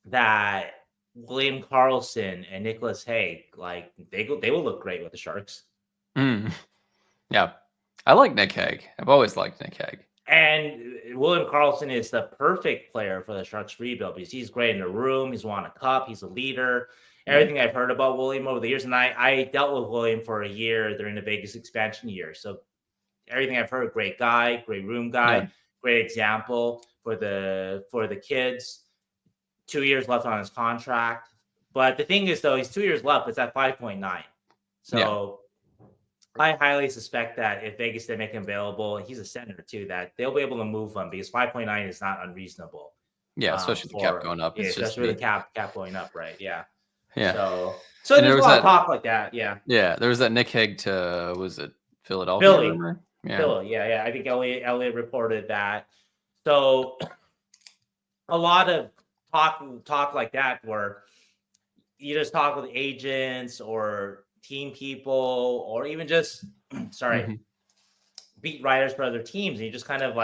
that William Karlsson and Nicholas Hague, they will look great with the Sharks. Yeah, I like Nick Hague. I've always liked Nick Hague. And William Karlsson is the perfect player for the Sharks rebuild because he's great in the room. He's won a cup. He's a leader. Everything I've heard about William over the years, and I dealt with William for a year during the Vegas expansion year. So everything I've heard, great guy, great room guy, great example for the kids. 2 years left on his contract. But the thing is, though, he's 2 years left. It's at 5.9. So I highly suspect that if Vegas did make him available, he's a center too, that they'll be able to move him because 5.9 is not unreasonable. Yeah, especially the cap going up. Yeah, especially with the cap going up, right? Yeah. Yeah. So there's a lot of talk like that. Yeah. Yeah. There was that Nick Hague to, was it Philadelphia? Philly. Rumor? Yeah. Philly. Yeah. I think Elliot reported that. So a lot of talk like that where you just talk with agents or team people or even just beat writers for other teams, and you just kind of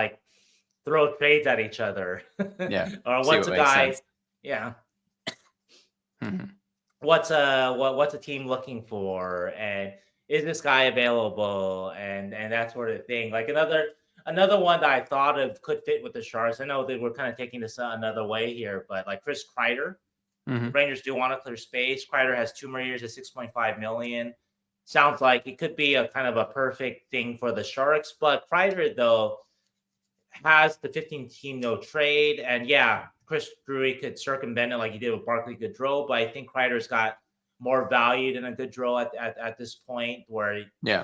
throw trades at each other. Yeah. Or what's a guy? Yeah. What's a team looking for, and is this guy available, and that sort of thing. Like another one that I thought of could fit with the Sharks. I know that we're kind of taking this another way here, but like Chris Kreider, the Rangers do want to clear space. Kreider has 2 more years at $6.5 million. Sounds like it could be a kind of a perfect thing for the Sharks, but Kreider though has the 15-team no trade, and Chris Drury could circumvent it like he did with Barclay Goodrow, but I think Kreider's got more value than a Goodrow at this point. Where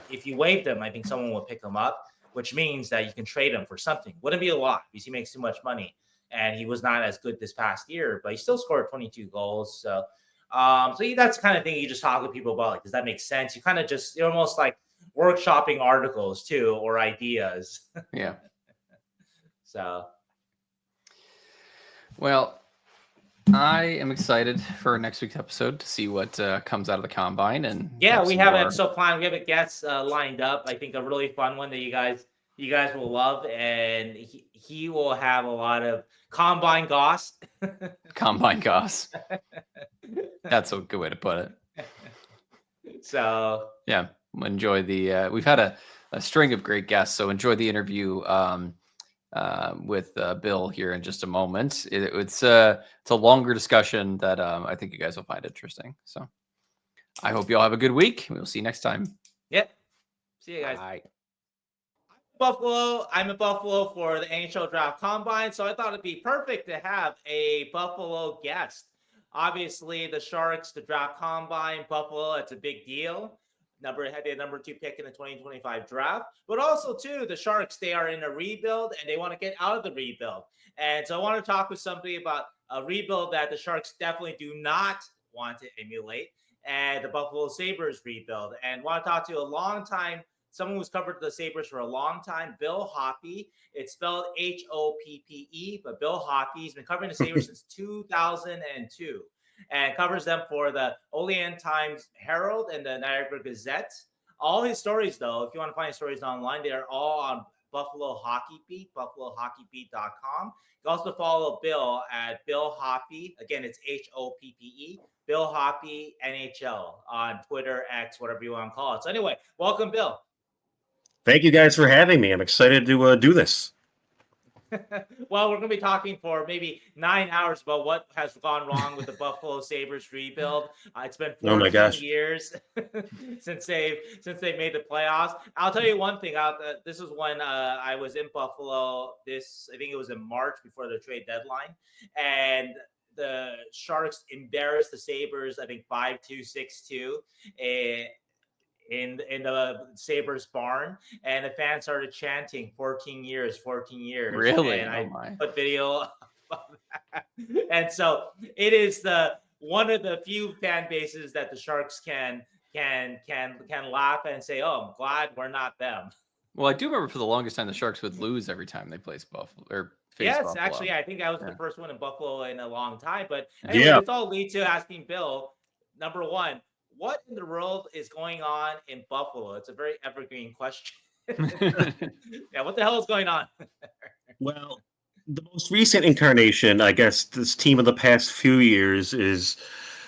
if you waived him, I think someone would pick him up, which means that you can trade him for something. Wouldn't be a lot because he makes too much money. And he was not as good this past year, but he still scored 22 goals. So, that's the kind of thing you just talk to people about. Like, does that make sense? You kind of you're almost like workshopping articles too, or ideas. Yeah. So. Well, I am excited for next week's episode to see what comes out of the combine. And we have an episode planned. We have a guest lined up. I think a really fun one that you guys will love, and he will have a lot of combine goss. Combine goss. That's a good way to put it. So enjoy the. We've had a string of great guests, so enjoy the interview with Bill here in just a moment. It's a longer discussion that I think you guys will find interesting. So I hope you all have a good week. We'll see you next time. Yep. See you guys. Bye. Buffalo. I'm in Buffalo for the NHL Draft Combine, so I thought it'd be perfect to have a Buffalo guest. Obviously, the Sharks, the Draft Combine, Buffalo, it's a big deal. Had the number 2 pick in the 2025 draft, but also too, the Sharks, they are in a rebuild and they want to get out of the rebuild. And so I want to talk with somebody about a rebuild that the Sharks definitely do not want to emulate, and the Buffalo Sabres rebuild. And want to talk to someone who's covered the Sabres for a long time, Bill Hoppe. It's spelled Hoppe, but Bill Hoppe. He's been covering the Sabres since 2002 and covers them for the Olean Times Herald and the Niagara Gazette. All his stories, though, if you want to find his stories online, they are all on Buffalo Hockey Beat, buffalohockeybeat.com. You can also follow Bill at Bill Hoppe. Again, it's Hoppe, Bill Hoppe NHL on Twitter, X, whatever you want to call it. So anyway, welcome, Bill. Thank you guys for having me. I'm excited to do this. Well, we're going to be talking for maybe 9 hours about what has gone wrong with the Buffalo Sabres rebuild. It's been Oh my 14 gosh. years since they made the playoffs. I'll tell you one thing. This was when I was in Buffalo. I think it was in March before the trade deadline, and the Sharks embarrassed the Sabres. I think 5-2, 6-2. In the Sabres barn, and the fans started chanting 14 years, 14 years. Really? And Oh I my. put video of that. And so it is one of the few fan bases that the Sharks can laugh and say, "Oh, I'm glad we're not them." Well, I do remember for the longest time the Sharks would lose every time they faced Buffalo or face Yes, Buffalo. actually, I think I was Yeah. the first one in Buffalo in a long time. But anyway, Yeah. this all leads to asking Bill, number one, what in the world is going on in Buffalo? It's a very evergreen question. Yeah, what the hell is going on? Well, the most recent incarnation, I guess, this team of the past few years is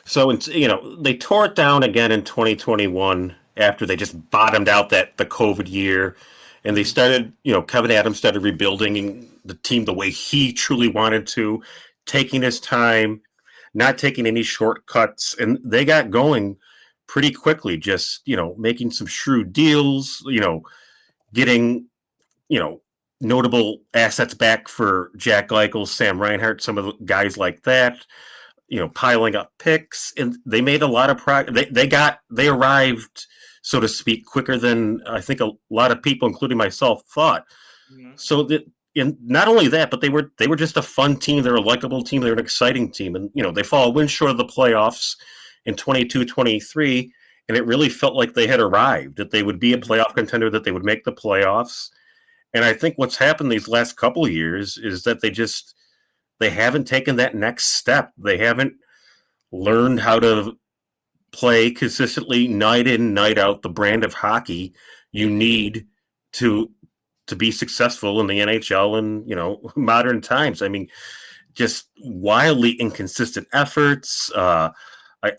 so it's they tore it down again in 2021 after they just bottomed out the COVID year, and they started Kevin Adams started rebuilding the team the way he truly wanted to, taking his time, not taking any shortcuts, and they got going pretty quickly. Just making some shrewd deals, getting notable assets back for Jack Eichel, Sam Reinhardt, some of the guys like that. Piling up picks, and they made a lot of progress. They arrived, so to speak, quicker than I think a lot of people, including myself, thought. So that, and not only that, but they were just a fun team. They're a likable team. They're an exciting team, and they fall a win short of the playoffs in 22-23, and it really felt like they had arrived. That they would be a playoff contender. That they would make the playoffs. And I think what's happened these last couple of years is that they haven't taken that next step. They haven't learned how to play consistently night in, night out, the brand of hockey you need to be successful in the NHL and modern times. I mean, just wildly inconsistent efforts.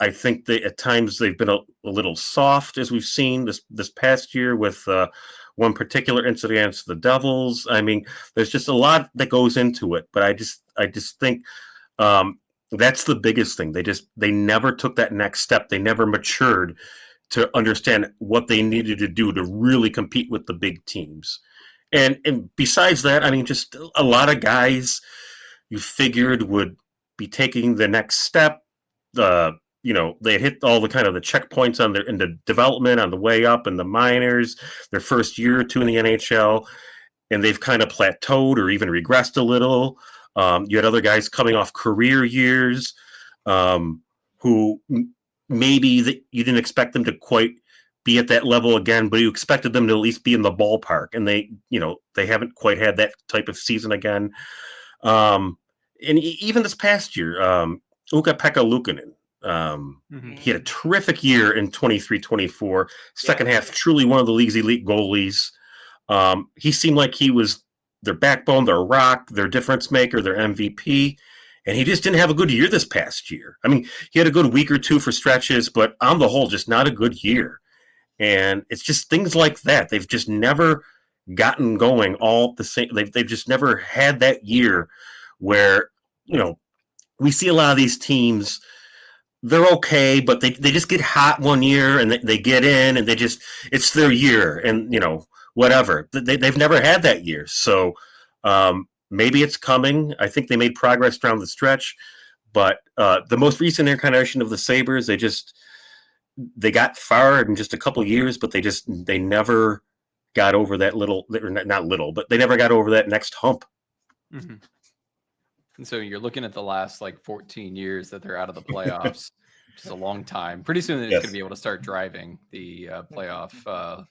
I think at times they've been a little soft, as we've seen this past year with one particular incident against the Devils. I mean, there's just a lot that goes into it, but I just think that's the biggest thing. They never took that next step. They never matured to understand what they needed to do to really compete with the big teams. And besides that, I mean, just a lot of guys you figured would be taking the next step. They hit all the kind of the checkpoints in the development on the way up in the minors, their first year or two in the NHL, and they've kind of plateaued or even regressed a little. You had other guys coming off career years who maybe you didn't expect them to quite be at that level again, but you expected them to at least be in the ballpark, and they haven't quite had that type of season again. And even this past year, Ukko-Pekka Luukkonen, he had a terrific year in 23-24. Second half, truly one of the league's elite goalies. He seemed like he was their backbone, their rock, their difference maker, their MVP. And he just didn't have a good year this past year. I mean, he had a good week or two for stretches, but on the whole, just not a good year. And it's just things like that. They've just never gotten going all the same. They've just never had that year where, we see a lot of these teams, they're okay, but they just get hot one year and they get in and it's their year and, whatever. They've never had that year. So maybe it's coming. I think they made progress down the stretch, but the most recent incarnation of the Sabres, they got far in just a couple years, but they never got over that not little, but they never got over that next hump. Mm-hmm. And so you're looking at the last 14 years that they're out of the playoffs, which is a long time. Pretty soon they're going to be able to start driving the playoff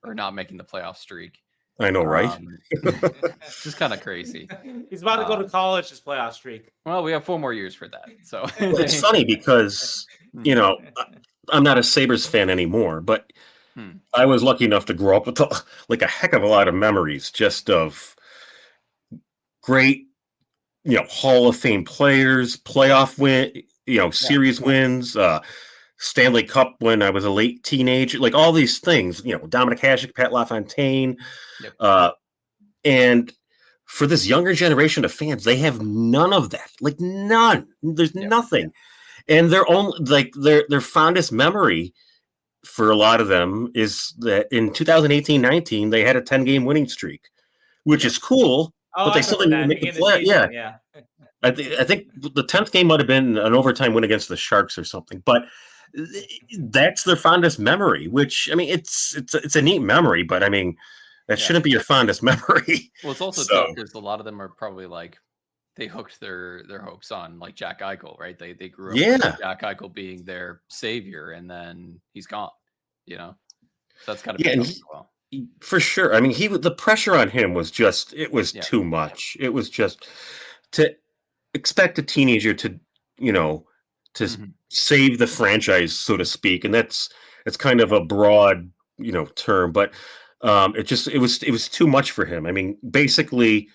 or not making the playoff streak. I know, right? Just kind of crazy. He's about to go to college this playoff streak. Well, we have 4 more years for that. So it's funny because, I'm not a Sabres fan anymore, but I was lucky enough to grow up with a heck of a lot of memories just of great, Hall of Fame players, playoff win, series wins, Stanley Cup when I was a late teenager, like all these things, Dominic Hasek, Pat LaFontaine, and for this younger generation of fans, they have none of that. Like none. There's nothing. And their own like their fondest memory for a lot of them is that in 2018-19 they had a 10-game winning streak, which is cool, Oh, but they I still remember didn't that make the beginning of the play. Yeah, season. Yeah. I think the 10th game might have been an overtime win against the Sharks or something, but that's their fondest memory. Which I mean, it's a neat memory, but I mean, that shouldn't be your fondest memory. Well, it's also So tough because a lot of them are probably like they hooked their hopes on like Jack Eichel, right? They grew up with yeah, Jack Eichel being their savior, and then he's gone. So that's got to be yeah, and tough as well. for sure. I mean, the pressure on him was just it was Yeah. too much. It was just to expect a teenager to to Mhm. save the franchise, so to speak, and it's kind of a broad term, but it was too much for him. I mean, basically,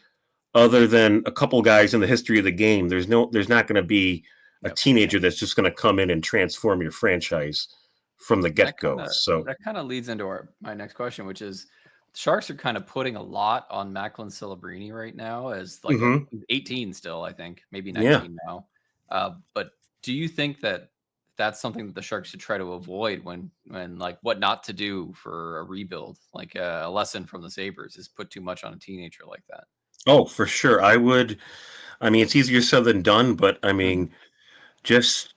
other than a couple guys in the history of the game, there's not going to be a Yep. teenager that's just going to come in and transform your franchise from the That get kind go. of So that kind of leads into my next question, which is the Sharks are kind of putting a lot on Macklin Celebrini right now as like a mhm, 18 still, I think, maybe yeah. 19 now. But do you think that that's something that the Sharks should try to avoid when like what not to do for a rebuild? Like a lesson from the Sabres is put too much on a teenager like that. Oh, for sure. I mean, it's easier said than done, but I Mhm. mean, just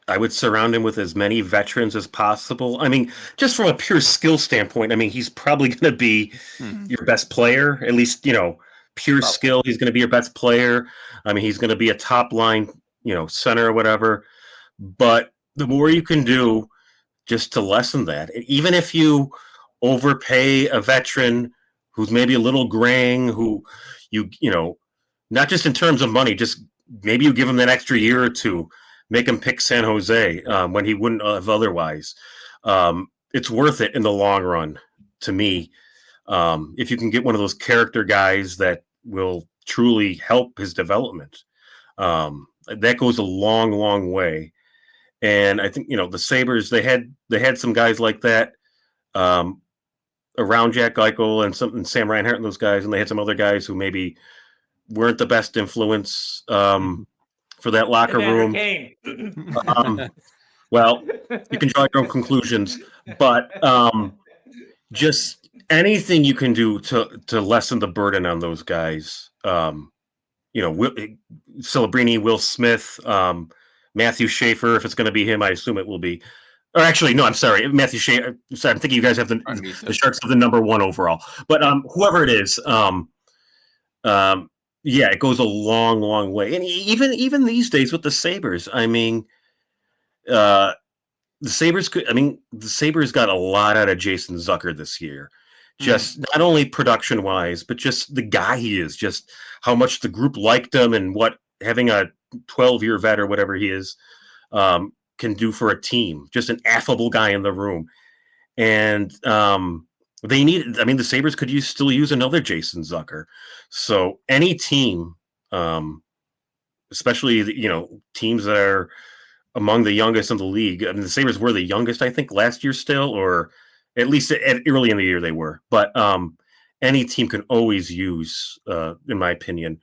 I would surround him with as many veterans as possible. I mean, just from a pure skill standpoint, I mean, he's probably going to be Mhm. your best player, at least, pure Probably. skill. He's going to be your best player. I mean, he's going to be a top line, center or whatever. But the more you can do just to lessen that, even if you overpay a veteran who's maybe a little graying, who not just in terms of money, just maybe you give him that extra year or two, make him pick San Jose when he wouldn't have otherwise. It's worth it in the long run to me. If you can get one of those character guys that will truly help his development, that goes a long, long way. And I think the Sabres they had some guys like that um, around Jack Eichel and Sam Reinhart and those guys, and they had some other guys who maybe weren't the best influence Mhm. for that locker Evander room. Kane. Um, well, you can draw your own conclusions, but just anything you can do to lessen the burden on those guys. Celebrini, Will Smith, Matthew Schaefer. If it's going to be him, I assume it will be. Or actually, no, I'm sorry, Matthew Schaefer. Sorry, I'm thinking you guys have the Unmuted. Sharks have the number one overall, but whoever it is, um, yeah, it goes a long, long way. And even these days with the Sabres, I mean, uh, the Sabres could. I mean, the Sabres got a lot out of Jason Zucker this year. Mhm. Just not only production wise, but just the guy he is. Just how much the group liked him, and what having a 12-year vet or whatever he is can do for a team. Just an affable guy in the room, and they need. I mean, the Sabres could still use another Jason Zucker. So any team, um, especially teams that are among the youngest in the league. I mean, the Sabres were the youngest, I think, last year still, or at least early in the year they were. But any team can always use, in my opinion,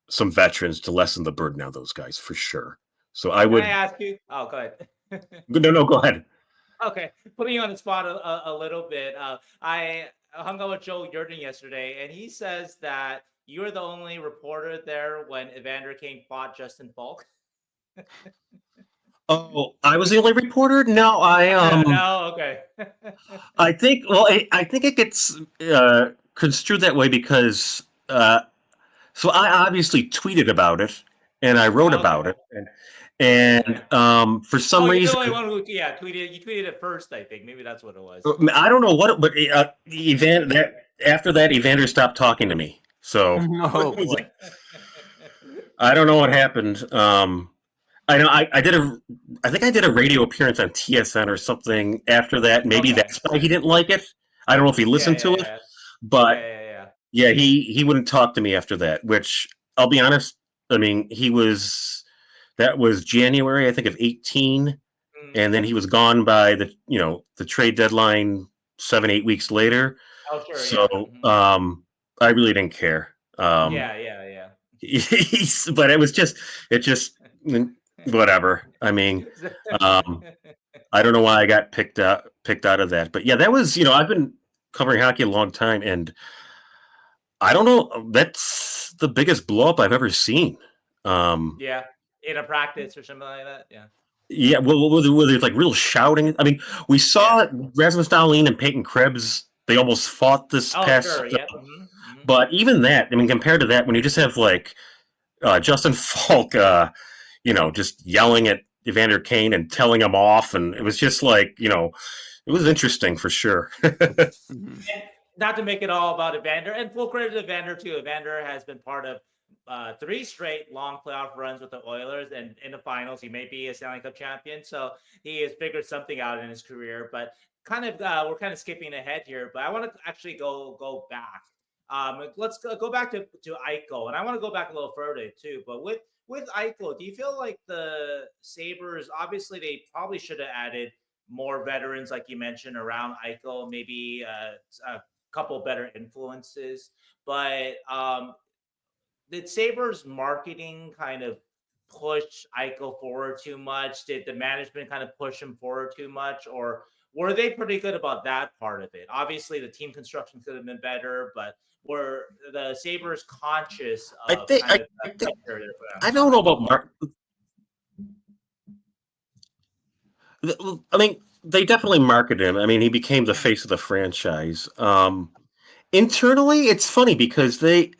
some veterans to lessen the burden on those guys for sure. So I Can I would. ask you? Oh, go ahead. No, go ahead. Okay, putting you on the spot a little bit. I hung out with Joe Yurden yesterday, and he says that you were the only reporter there when Evander Kane fought Justin Falk. Oh, I was the only reporter. No, No, okay. I think. Well, I think it gets construed that way because. So I obviously tweeted about it and I wrote about Okay. it, and for some Oh, you're the reason only one who tweeted. You tweeted it first, I think. Maybe that's what it was. I don't know what, but that after that, Evander stopped talking to me. So Oh it was boy. like I don't know what happened. I know I think I did a radio appearance on TSN or something after that. Maybe Okay. that's why he didn't like it. I don't know if he Yeah, listened yeah, to it, yeah, but yeah, yeah, yeah. yeah, he wouldn't talk to me after that. Which I'll be honest. I mean, that was January, I think, of 18, Mm. and then he was gone by the trade deadline 7-8 weeks later. Oh, sure, So yeah. I really didn't care. Yeah. But it just whatever. I mean, I don't know why I got picked out of that, but yeah, that was I've been covering hockey a long time, and I don't know. That's the biggest blow up I've ever seen. Yeah, in a practice or something like that. Yeah. Yeah, well, were there like real shouting? I mean, we Yeah. saw Rasmus Dahlin and Peyton Krebs. They almost fought this Oh, past, sure. Yeah. but even that, I mean, compared to that, when you just have like Justin Falk, just yelling at Evander Kane and telling him off, and it was just like it was interesting for sure. Mhm. And not to make it all about Evander, and full credit to Evander too. Evander has been part of 3 straight long playoff runs with the Oilers, and in the finals, he may be a Stanley Cup champion. So he has figured something out in his career. But we're kind of skipping ahead here. But I want to actually go back. Let's go back to Eichel, and I want to go back a little further too. But with Eichel, do you feel like the Sabres, obviously they probably should have added more veterans, like you mentioned, around Eichel, maybe a couple better influences. But did Sabres marketing kind of push Eichel forward too much? Did the management kind of push him forward too much? Or were they pretty good about that part of it? Obviously, the team construction could have been better, but were the Sabres conscious I of think kind of I, the think, picture they're putting I on don't know Eichel? about Mark. I mean, they definitely marketed him. I mean, he became the face of the franchise. Internally, it's funny because they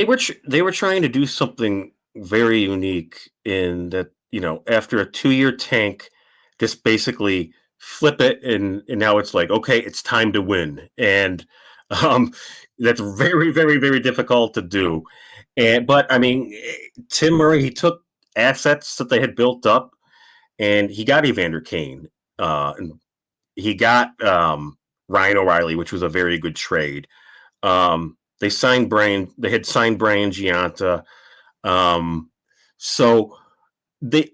were trying to do something very unique in that after a 2-year tank, just basically flip it, and now it's like, okay, it's time to win, and um, that's very very very difficult to do. But I mean, Tim Murray, he took assets that they had built up, and he got Evander Kane, and he got Ryan O'Reilly, which was a very good trade. They signed Brian. They had signed Brian Gianta. Um, so they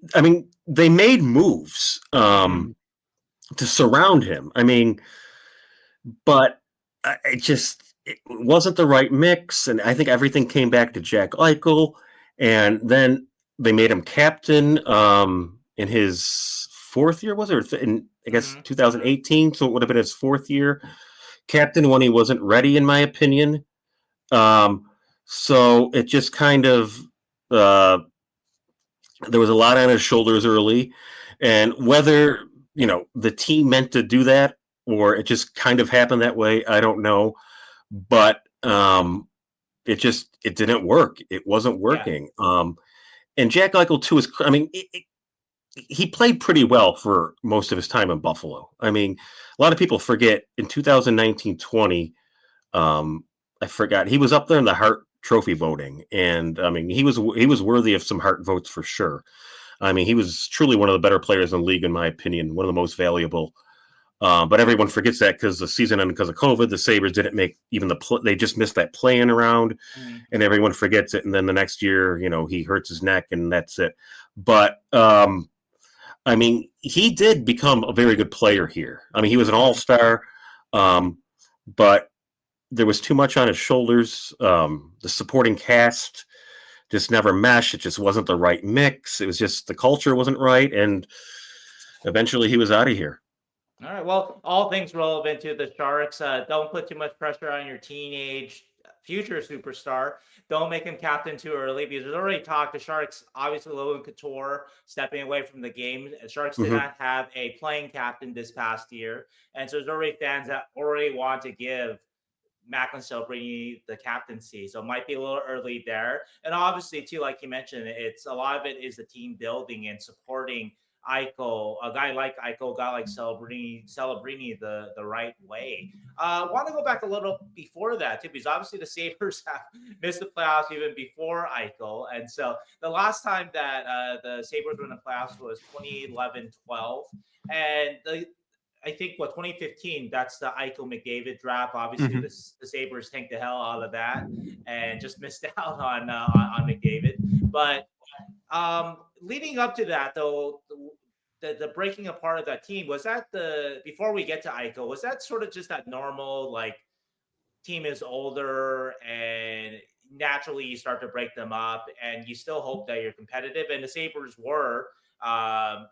made moves Mhm. to surround him. I mean, but it wasn't the right mix, and I think everything came back to Jack Eichel, and then they made him captain in his fourth year, was it? In I guess Mm-hmm. 2018, so it would have been his fourth year captain when he wasn't ready, in my opinion. Um, so it just kind of uh, there was a lot on his shoulders early, and whether the team meant to do that or it just kind of happened that way, I don't know. But it didn't work. It wasn't Yeah. working. And Jack Eichel too is. I mean, he played pretty well for most of his time in Buffalo. I mean, a lot of people forget in 2019-20. I forgot he was up there in the Hart Trophy voting, and I mean he was worthy of some Hart votes for sure. I mean he was truly one of the better players in the league, in my opinion, one of the most valuable. But everyone forgets that because the season ended because of COVID. The Sabres didn't make even they just missed that play-in round, Mm-hmm. and everyone forgets it. And then the next year, he hurts his neck, and that's it. But I mean, he did become a very good player here. I mean, he was an all-star, but there was too much on his shoulders. The supporting cast just never meshed. It just wasn't the right mix. It was just the culture wasn't right, and eventually he was out of here. All right. Well, all things relevant to the Sharks. Don't put too much pressure on your teenage future superstar. Don't make him captain too early because there's already talk. The Sharks, obviously, Logan Couture stepping away from the game. The Sharks did Mm-hmm. not have a playing captain this past year. And so there's already fans that already want to give Macklin Celebrini the captaincy. So it might be a little early there. And obviously, too, like you mentioned, it's a lot of it is the team building and supporting Eichel, a guy like Eichel, a guy like Celebrini the right way. I want to go back a little before that too, because obviously the Sabres have missed the playoffs even before Eichel. And so the last time that the Sabres were in the playoffs was 2011-12. And I think 2015, that's the Eichel McDavid draft. Obviously, Mhm. the Sabres tanked the hell out of that and just missed out on McDavid. But leading up to that, though, the breaking apart of that team, was that before we get to Eichel, was that sort of just that normal like team is older and naturally you start to break them up, and you still hope that you're competitive. And the Sabres were, the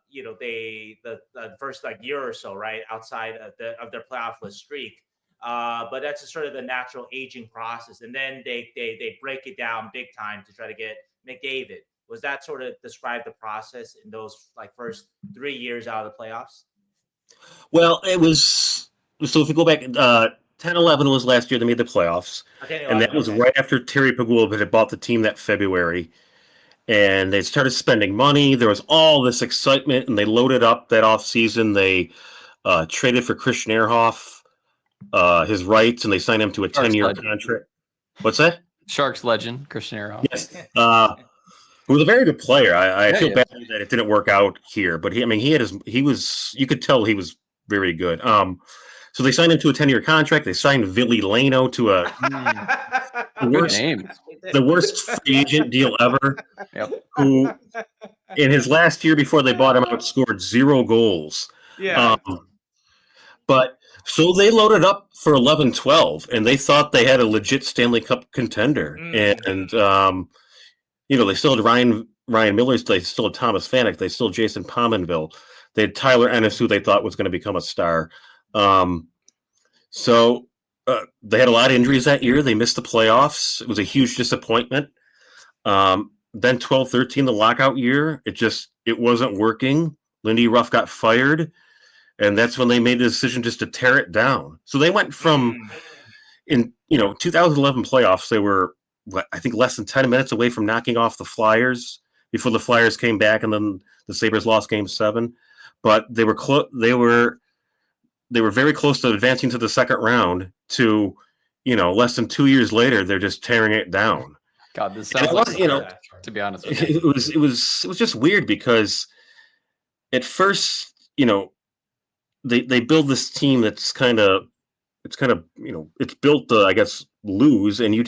first like year or so, right, outside of their playoffless streak. But that's just sort of the natural aging process, and then they break it down big time to try to get McDavid. Was that sort of describe the process in those like first 3 years out of the playoffs? Well, it was so if you go back, 10-11 was last year they made the playoffs, Okay, and that 11. was Okay. right after Terry Pegula had bought the team that February, and they started spending money. There was all this excitement, and they loaded up that offseason. They traded for Christian Ehrhoff, his rights, and they signed him to a Sharks 10-year legend. contract. What's that? Sharks legend Christian Ehrhoff. Yes. Who was a very good player. I Yeah, feel yeah. badly that it didn't work out here, but he was, you could tell he was very good. So they signed him to a 10-year contract. They signed Ville Lano to the Good worst name. the worst free agent deal ever. Yep. Who in his last year before they bought him out scored 0 goals. Yeah. But so they loaded up for 11-12, and they thought they had a legit Stanley Cup contender. And they still had Ryan Miller. They still had Thomas Vanek. They still had Jason Pominville. They had Tyler Ennis, who they thought was going to become a star. So they had a lot of injuries that year. They missed the playoffs. It was a huge disappointment. Then 12-13, the lockout year, it wasn't working. Lindy Ruff got fired, and that's when they made the decision just to tear it down. So they went from in 2011 playoffs, they were I think less than 10 minutes away from knocking off the Flyers before the Flyers came back, and then the Sabres lost Game 7. But they were they were very close to advancing to the second round. To less than 2 years later, they're just tearing it down. God, this sounds like to be honest with you. It was just weird because at first, they build this team that's it's built to, I guess, lose, and you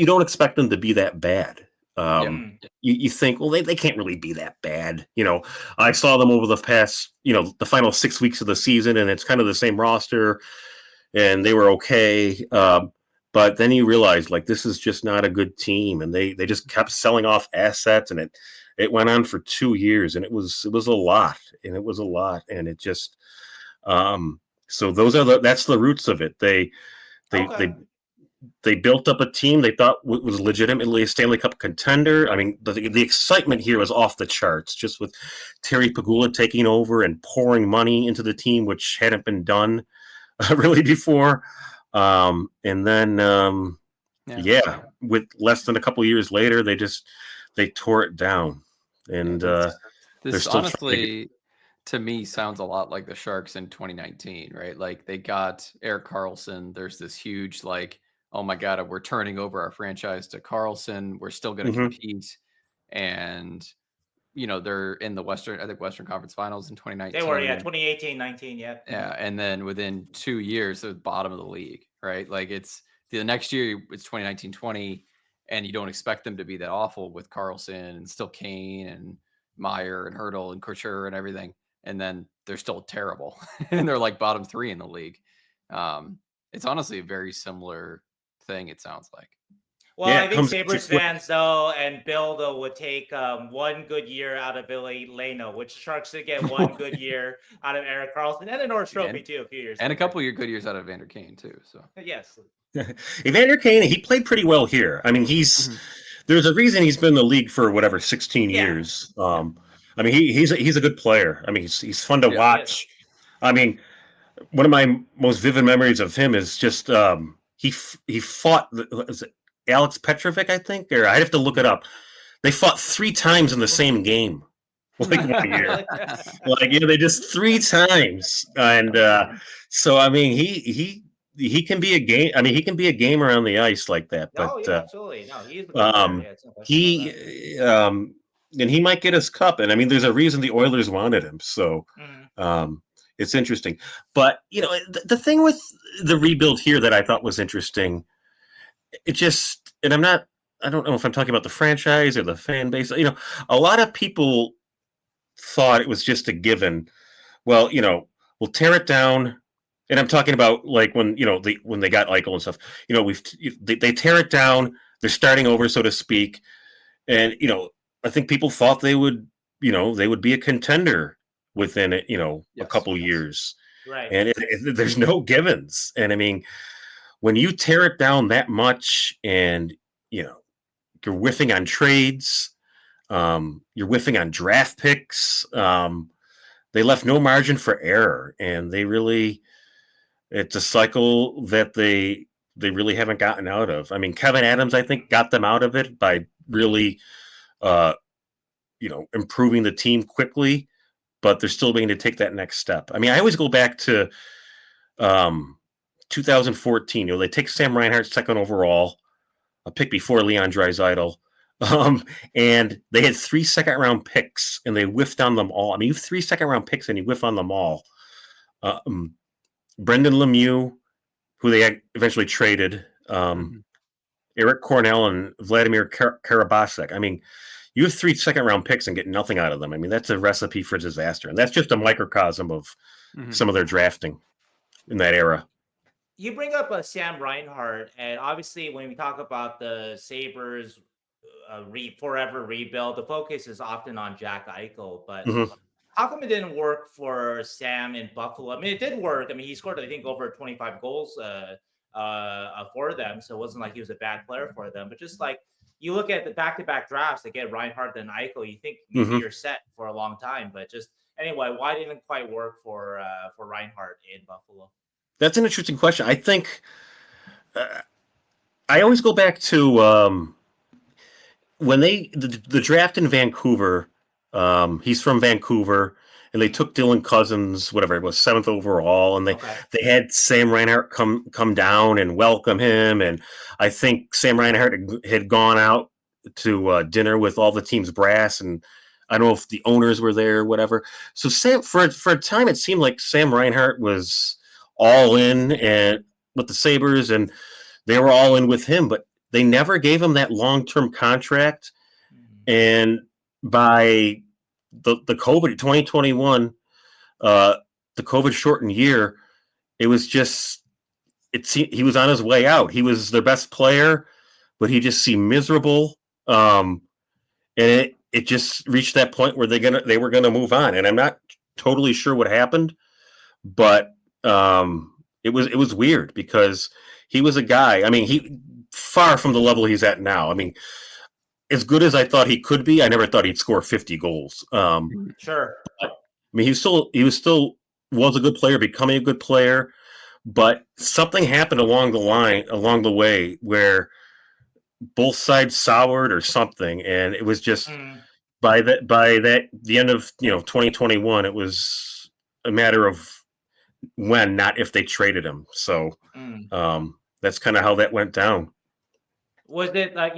don't expect them to be that bad. You think, well, they can't really be that bad. I saw them over the past, the final 6 weeks of the season, and it's kind of the same roster, and they were okay. But then you realize, like, this is just not a good team, and they just kept selling off assets, and it went on for 2 years, and it was a lot, and it just so that's the roots of it. They built up a team they thought was legitimately a Stanley Cup contender. I mean, the excitement here was off the charts, just with Terry Pegula taking over and pouring money into the team, which hadn't been done really before. And then, with less than a couple years later, they tore it down. And this honestly, to me, sounds a lot like the Sharks in 2019, right? Like, they got Erik Karlsson. There's this huge, like, oh my God, we're turning over our franchise to Karlsson. We're still going to compete. And, they're in the Western Conference Finals in 2019. They were, 2018, 19, yeah. Yeah. And then within 2 years, they're bottom of the league, right? Like, it's the next year, it's 2019, 20, and you don't expect them to be that awful with Karlsson and still Kane and Meyer and Hurdle and Couture and everything. And then they're still terrible, and they're like bottom 3 in the league. It's honestly a very similar thing, it sounds like. Well, I think Sabres fans, though, and Bill, though, would take one good year out of Ville Lano, which Sharks did get one good year out of Erik Karlsson, and a Norris Trophy, too, a few years and later. A couple of good years out of Evander Kane, too. So yes. Evander Kane, he played pretty well here. I mean, there's a reason he's been in the league for 16 years. I mean, he's a good player. I mean, he's fun to watch. I mean, one of my most vivid memories of him is just he fought Alex Petrovic, I think, or I'd have to look it up. They fought 3 times in the same game, like 1 year. They just 3 times, and so I mean, he can be a game. I mean, he can be a gamer on the ice like that. But absolutely. No, he's a good player. And he might get his cup. And I mean, there's a reason the Oilers wanted him. So it's interesting. But the thing with the rebuild here that I thought was interesting, and I don't know if I'm talking about the franchise or the fan base. A lot of people thought it was just a given. Well, we'll tear it down. And I'm talking about like when when they got Eichel and stuff. They tear it down. They're starting over, so to speak. And I think people thought they would be a contender within a Yes. couple years. Right. And there's no givens. And I mean, when you tear it down that much, and you're whiffing on trades, you're whiffing on draft picks. They left no margin for error, and it's a cycle that they really haven't gotten out of. I mean, Kevin Adams, I think, got them out of it by really, uh, improving the team quickly, but they're still waiting to take that next step. I mean, I always go back to um, 2014. They take Sam Reinhardt second overall, a pick before Leon Draisaitl. And they had 3 second-round picks, and they whiffed on them all. I mean, you have 3 second-round picks, and you whiff on them all. Brendan Lemieux, who they eventually traded, Eric Cornell, and Vladimir Karabasek. I mean, you have 3 second-round picks and get nothing out of them. I mean, that's a recipe for disaster, and that's just a microcosm of some of their drafting in that era. You bring up Sam Reinhardt, and obviously, when we talk about the Sabres forever rebuild, the focus is often on Jack Eichel. But how come it didn't work for Sam in Buffalo? I mean, it did work. I mean, he scored, I think, over 25 goals for them, so it wasn't like he was a bad player for them. But just like you look at the back-to-back drafts to get Reinhardt and Eichel, you think maybe you're set for a long time. But just anyway, why didn't it quite work for Reinhardt in Buffalo? That's an interesting question. I think I always go back to when the draft in Vancouver. He's from Vancouver, and they took Dylan Cousins, whatever it was, 7th overall, and they had Sam Reinhart come down and welcome him. And I think Sam Reinhart had gone out to dinner with all the team's brass, and I don't know if the owners were there or whatever. So Sam, for a time, it seemed like Sam Reinhart was all in and with the Sabres, and they were all in with him, but they never gave him that long-term contract. And by the COVID 2021, the COVID shortened year, it was just he was on his way out. He was their best player, but he just seemed miserable. And it just reached that point where they were gonna move on. And I'm not totally sure what happened, but it was weird because he was a guy. I mean, he far from the level he's at now. I mean, as good as I thought he could be, I never thought he'd score 50 goals. Sure. I mean, he was a good player, becoming a good player, but something happened along the way, where both sides soured or something, and it was just by the end of 2021, it was a matter of when, not if, they traded him. So that's kind of how that went down. Was it like,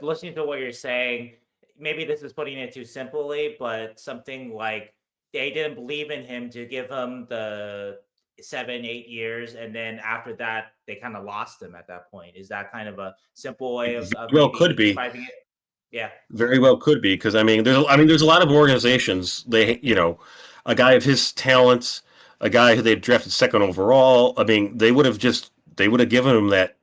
listening to what you're saying, maybe this is putting it too simply, but something like they didn't believe in him to give him the 7-8 years, and then after that they kind of lost him at that point? Is that kind of a simple way of Well, could be. describing it? Yeah. Very well could be, because I mean, there's a lot of organizations. A guy of his talents, a guy who they drafted second overall. I mean, they would have given him that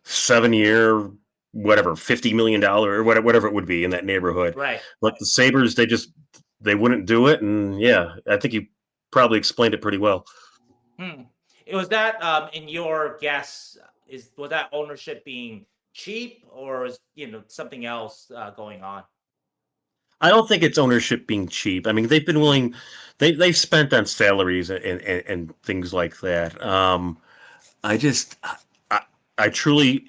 7-year, whatever, $50 million or whatever it would be in that neighborhood. Right. But the Sabres, they wouldn't do it, and yeah, I think you probably explained it pretty well. Was that in your guess? Was that ownership being cheap, or is something else going on? I don't think it's ownership being cheap. I mean, they've been willing. They've spent on salaries and things like that. I truly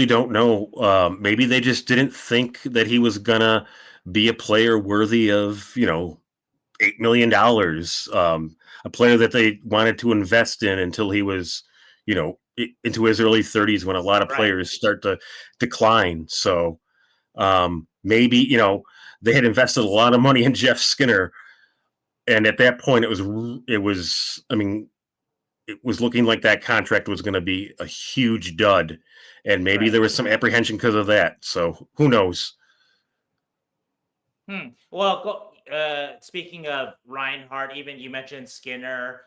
don't know. Maybe they just didn't think that he was gonna be a player worthy of $8 million. A player that they wanted to invest in until he was, into his early 30s, when a lot of players start to decline. So maybe they had invested a lot of money in Jeff Skinner, and at that point, it was. I mean, it was looking like that contract was going to be a huge dud, and maybe there was some apprehension because of that. So who knows? Well, speaking of Reinhardt, even you mentioned Skinner.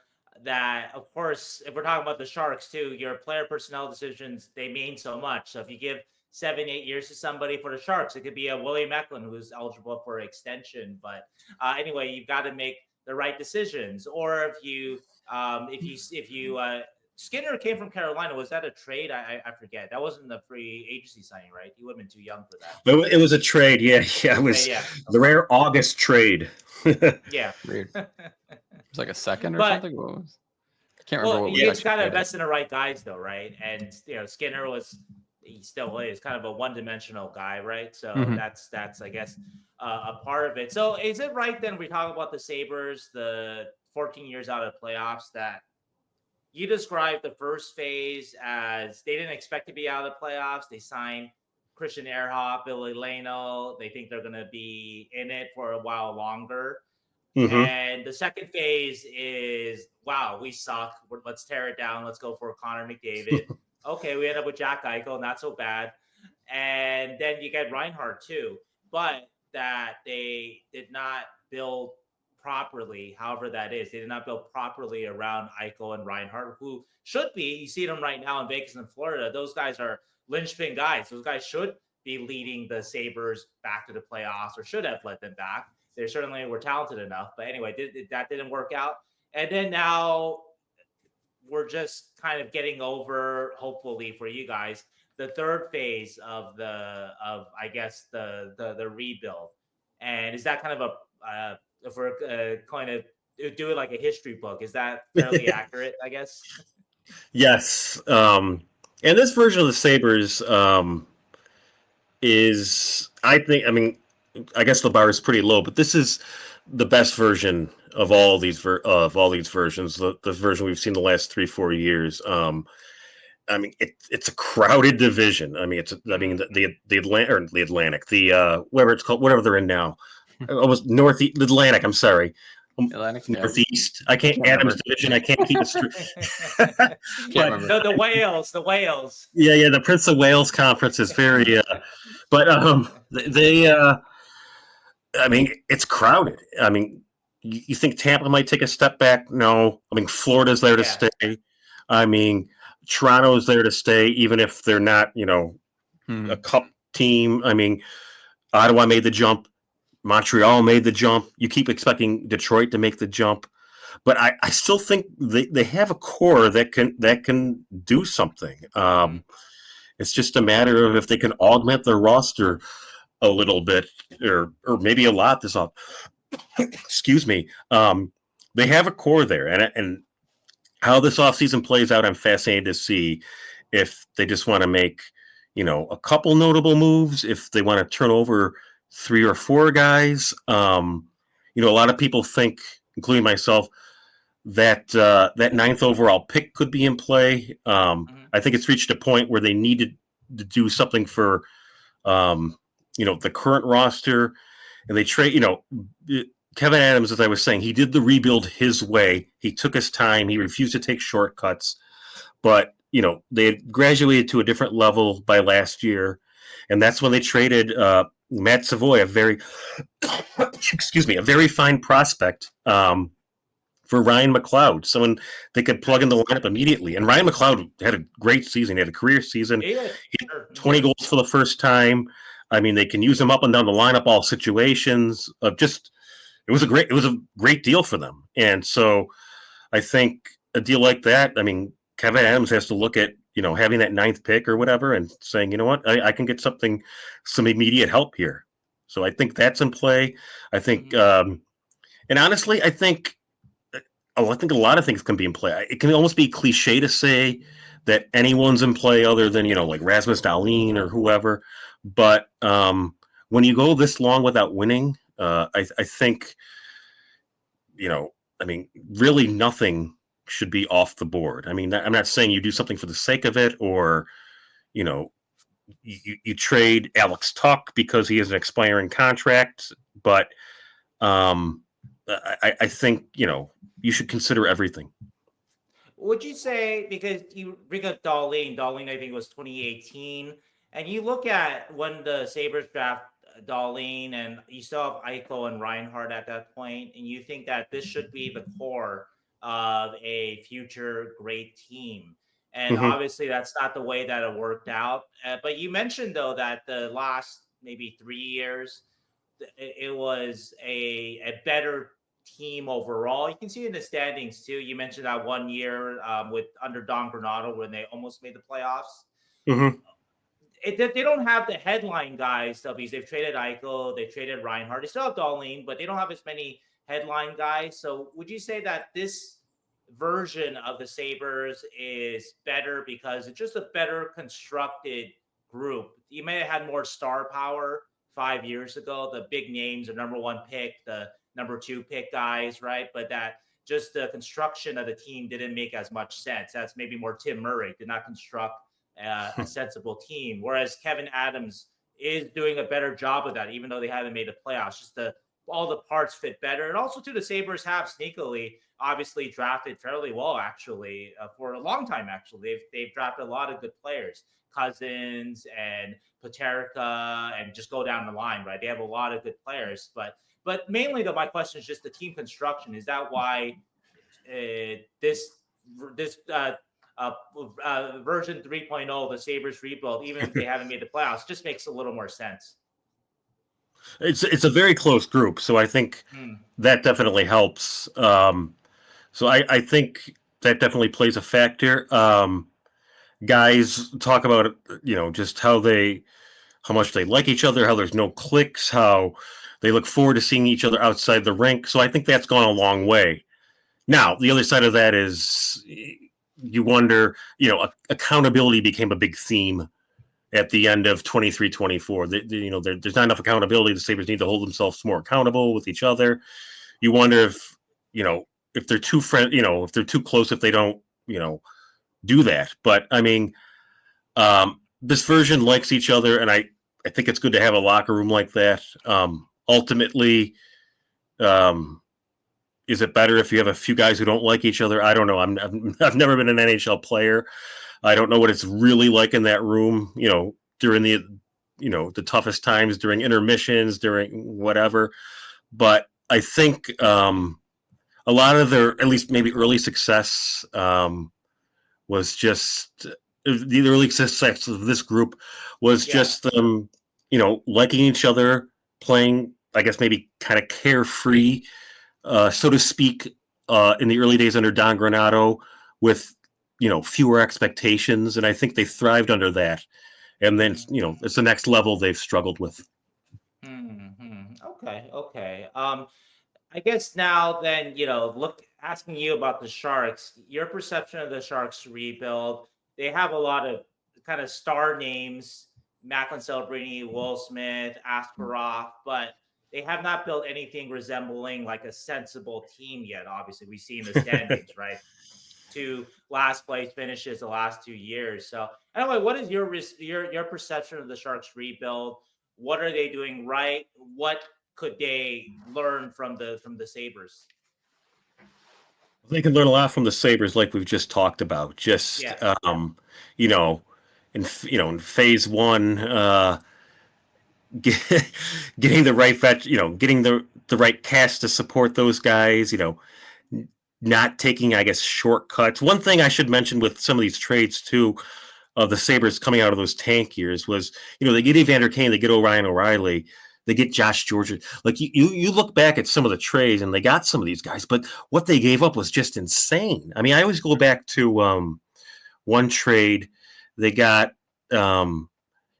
that, of course, if we're talking about the Sharks too, your player personnel decisions, they mean so much. So if you give 7-8 years to somebody for the Sharks, it could be a William Eklund who's eligible for extension. But anyway, you've got to make the right decisions. Or if you Skinner came from Carolina, was that a trade? I forget. That wasn't the free agency signing, right? He would have been too young for that. It was a trade. Yeah. It was the rare August trade. Yeah. Weird. It was like a second or But- something. What was? I can't remember what we you actually got to paid invest it. in the right guys, though, right? And Skinner he still is kind of a one-dimensional guy, right? So Mhm. that's I guess a part of it. So is it right then we talk about the Sabres, the 14 years out of the playoffs, that you described the first phase as they didn't expect to be out of the playoffs. They signed Christian Ehrhoff, Billy Leno. They think they're going to be in it for a while longer. Mhm. And the second phase is, wow, we suck. Let's tear it down. Let's go for Connor McDavid. Okay, we end up with Jack Eichel. Not so bad. And then you get Reinhardt too. But that they did not build properly, however that is. They did not build properly around Eichel and Reinhardt, who should be. You see them right now in Vegas and Florida. Those guys are linchpin guys. Those guys should be leading the Sabres back to the playoffs, or should have led them back. They certainly were talented enough. But anyway, that didn't work out. And then now we're just kind of getting over, hopefully for you guys, the third phase of I guess the rebuild. And is that kind of if we're kind of do it like a history book, is that fairly accurate, I guess? Yes. And this version of the Sabres is, I guess the bar is pretty low, but this is the best version of all these versions. The version we've seen the last 3-4 years. It's a crowded division. The Atlantic, whatever it's called, whatever they're in now. Almost the Atlantic. I'm sorry. Atlantic, yeah. Northeast. I can't Adams division. I can't keep it straight. Can't remember. The Wales. Yeah. The Prince of Wales Conference is very. But it's crowded. You think Tampa might take a step back? No. Florida's there to stay. Toronto's there to stay, even if they're not, a cup team. Ottawa made the jump. Montreal made the jump. You keep expecting Detroit to make the jump. But I still think they have a core that can do something. It's just a matter of if they can augment their roster a little bit, or maybe a lot this off. Excuse me. They have a core there, and how this offseason plays out, I'm fascinated to see if they just want to make, a couple notable moves, if they want to turn over 3 or 4 guys. A lot of people think, including myself, that that 9th overall pick could be in play. I think it's reached a point where they needed to do something for, the current roster, and they trade. Kevin Adams, as I was saying, he did the rebuild his way. He took his time. He refused to take shortcuts. But they had graduated to a different level by last year, and that's when they traded Matt Savoy, a very fine prospect. For Ryan McLeod, someone they could plug in the lineup immediately. And Ryan McLeod had a great season. He had a career season. He had 20 goals for the first time. They can use him up and down the lineup, all situations. It was a great deal for them. And so I think a deal like that, Kevin Adams has to look at, having that 9th pick or whatever and saying, you know what, I can get some immediate help here. So I think that's in play. I think, and honestly, I think a lot of things can be in play. It can almost be cliche to say that anyone's in play other than, like Rasmus Dahlin or whoever. But when you go this long without winning, I think, really nothing should be off the board. I'm not saying you do something for the sake of it, or, you trade Alex Tuck because he has an expiring contract. But I think, you should consider everything. Would you say, because you bring up Dahlin, I think was 2018, and you look at when the Sabres draft Dahlin, and you still have Eichel and Reinhardt at that point, and you think that this should be the core of a future great team. And Hmm. obviously, that's not the way that it worked out. But you mentioned, though, that the last maybe 3 years, it was a better team overall. You can see in the standings, too. You mentioned that 1 year with under Don Granado when they almost made the playoffs. Hmm. They don't have the headline guys, though, because they've traded Eichel, they traded Reinhardt. They still have Darlene, but they don't have as many headline guys. So would you say that this version of the Sabres is better because it's just a better constructed group? You may have had more star power 5 years ago, the big names, the number one pick, the number two pick guys, right? But that just the construction of the team didn't make as much sense. That's maybe more Tim Murray did not construct a sensible team. Whereas Kevin Adams is doing a better job of that, even though they haven't made the playoffs. Just all the parts fit better, and also too the Sabres have sneakily, obviously drafted fairly well actually for a long time. Actually, they've drafted a lot of good players, Cousins and Paterka, and just go down the line. Right, they have a lot of good players, but mainly though, my question is just the team construction. Is that why this version 3.0, the Sabres rebuild, even if they haven't made the playoffs, just makes a little more sense? It's a very close group, so I think that definitely helps. So I think that definitely plays a factor. Guys talk about just how much they like each other, how there's no cliques, how they look forward to seeing each other outside the rink. So I think that's gone a long way. Now the other side of that is you wonder, accountability became a big theme at the end of 23-24. There's not enough accountability. The Sabres need to hold themselves more accountable with each other. You wonder if they're too if they're too close, if they don't, do that. But I mean, this version likes each other, and I think it's good to have a locker room like that. Ultimately, is it better if you have a few guys who don't like each other? I don't know. I've never been an NHL player. I don't know what it's really like in that room, during the toughest times, during intermissions, during whatever. But I think a lot of their, at least maybe early success, was just the early success of this group was just them, liking each other, playing, I guess, maybe kind of carefree, so to speak, in the early days under Don Granado with, fewer expectations. And I think they thrived under that. And then, it's the next level they've struggled with. Okay. I guess now then, asking you about the Sharks, your perception of the Sharks rebuild. They have a lot of kind of star names, Macklin Celebrini, Will Smith, Askarov, but they have not built anything resembling like a sensible team yet. Obviously, we see in the standings, right? Two last place finishes the last 2 years. So anyway, what is your perception of the Sharks rebuild? What are they doing right? What could they learn from the Sabres? They can learn a lot from the Sabres, like we've just talked about. Just, you know, in phase one, getting the right getting the right cast to support those guys. Not taking, I guess, shortcuts. One thing I should mention with some of these trades too, of the Sabres coming out of those tank years was, they get Evander Kane, they get Ryan O'Reilly, they get Josh George. Like you look back at some of the trades and they got some of these guys, but what they gave up was just insane. I mean, I always go back to one trade. They got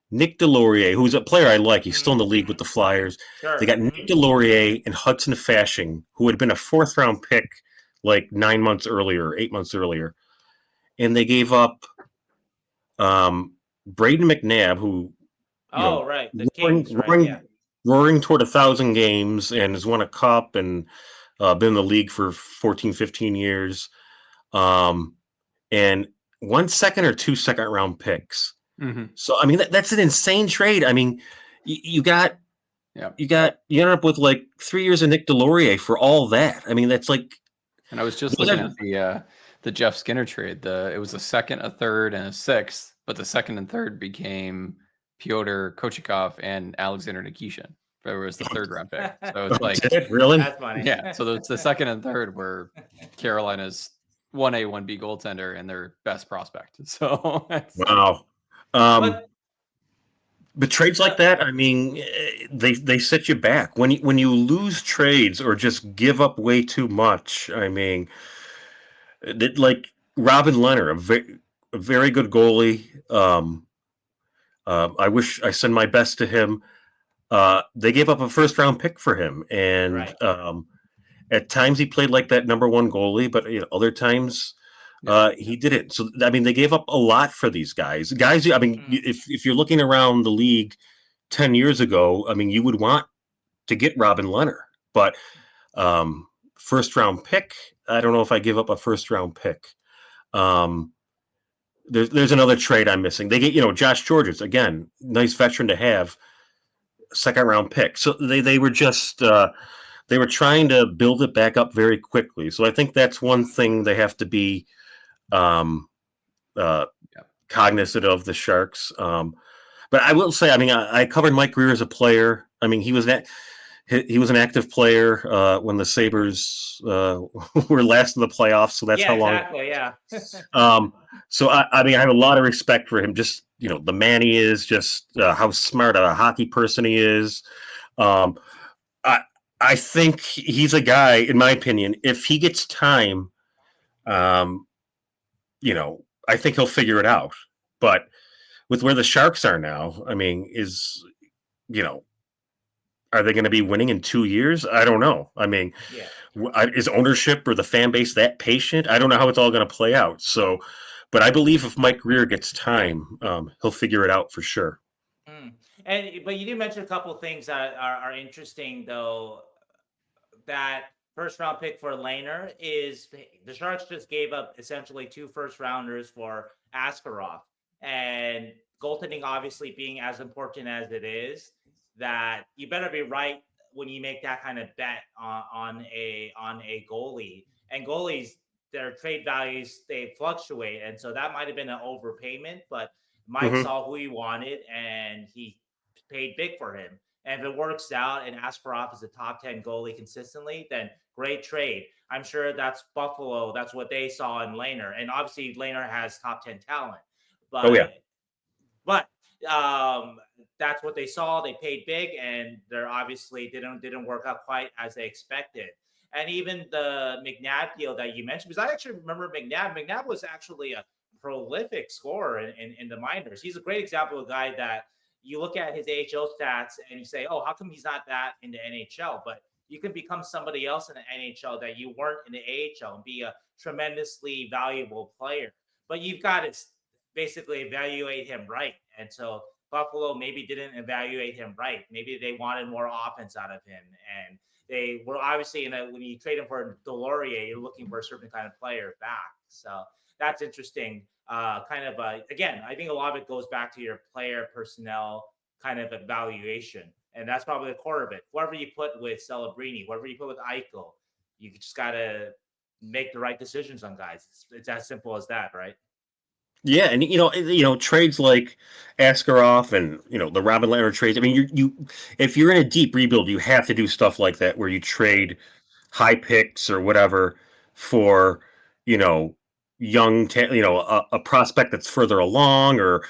Nick Delorier, who's a player I like. He's still in the league with the Flyers. Sure. They got Nick Delorier and Hudson Fasching, who had been a 4th-round pick like 8 months earlier. And they gave up Braden McNabb, who right, the Kings, right? roaring toward 1,000 games and has won a cup and been in the league for 14, 15 years. And 1 second or 2 second-round picks. Mm-hmm. So I mean that's an insane trade. I mean, you ended up with like 3 years of Nick Delorier for all that. I mean, that's like. And I was just looking at the Jeff Skinner trade. It was a second, a third, and a sixth, but the second and third became Pyotr Kochetkov and Alexander Nikishin. It was the 3rd round pick. So it's like, really? That's funny. Yeah. So the second and third were Carolina's 1A, 1B goaltender and their best prospect. So wow. But But trades like that, I mean, they set you back when you lose trades or just give up way too much. I mean, like Robin Leonard, a very good goalie. I wish I send my best to him. They gave up a first round pick for him, and right. at times he played like that number one goalie, but other times he didn't. So I mean, they gave up a lot for these guys. Guys, I mean, Mm. if you're looking around the league 10 years ago, I mean, you would want to get Robin Leonard, but um, first round pick, I don't know if I give up a first round pick. Um, there's another trade I'm missing. They get Josh Georges again, nice veteran to have, second round pick. So they were just they were trying to build it back up very quickly. So I think that's one thing they have to be um, uh, cognizant of, the Sharks. But I will say, I mean, I covered Mike Greer as a player. I mean, he was an active player when the Sabres were last in the playoffs. So that's Yeah, how long. exactly. Yeah. So I mean, I have a lot of respect for him. Just the man he is, just how smart a hockey person he is. Um, I I think he's a guy, in my opinion, if he gets time, um, I think he'll figure it out. But with where the Sharks are now, I mean, you know, are they going to be winning in 2 years? I don't know. I mean, Yeah. is ownership or the fan base that patient? I don't know how it's all going to play out. So, but I believe if Mike Greer gets time, he'll figure it out for sure. Mm. But you did mention a couple of things that are interesting though. That first round pick for Laner is the Sharks just gave up essentially 2 first rounders for Askarov, and goaltending obviously being as important as it is, that you better be right when you make that kind of bet on a goalie. And goalies, their trade values, they fluctuate, and so that might have been an overpayment, but Mike Mm-hmm. saw who he wanted and he paid big for him. And if it works out and Askarov is a top 10 goalie consistently, then great trade. I'm sure that's Buffalo. That's what they saw in Laner. And obviously, Laner has top 10 talent. Oh yeah. But um, that's what they saw. They paid big, and they're obviously didn't work out quite as they expected. And even the McNabb deal that you mentioned, because I actually remember McNabb. McNabb was actually a prolific scorer in the minors. He's a great example of a guy that you look at his AHL stats and you say, oh, how come he's not that in the NHL? But you can become somebody else in the NHL that you weren't in the AHL and be a tremendously valuable player. But you've got to basically evaluate him right. And so Buffalo maybe didn't evaluate him right. Maybe they wanted more offense out of him. And they were obviously when you trade him for Delorier, you're looking for a certain kind of player back. So that's interesting. Again, I think a lot of it goes back to your player personnel kind of evaluation. And that's probably the core of it. Whoever you put with Celebrini, whoever you put with Eichel, you just got to make the right decisions on guys. It's as simple as that, right? Yeah, and trades like Askarov and the Robin Leonard trades. I mean, if you're in a deep rebuild, you have to do stuff like that where you trade high picks or whatever for you know a prospect that's further along or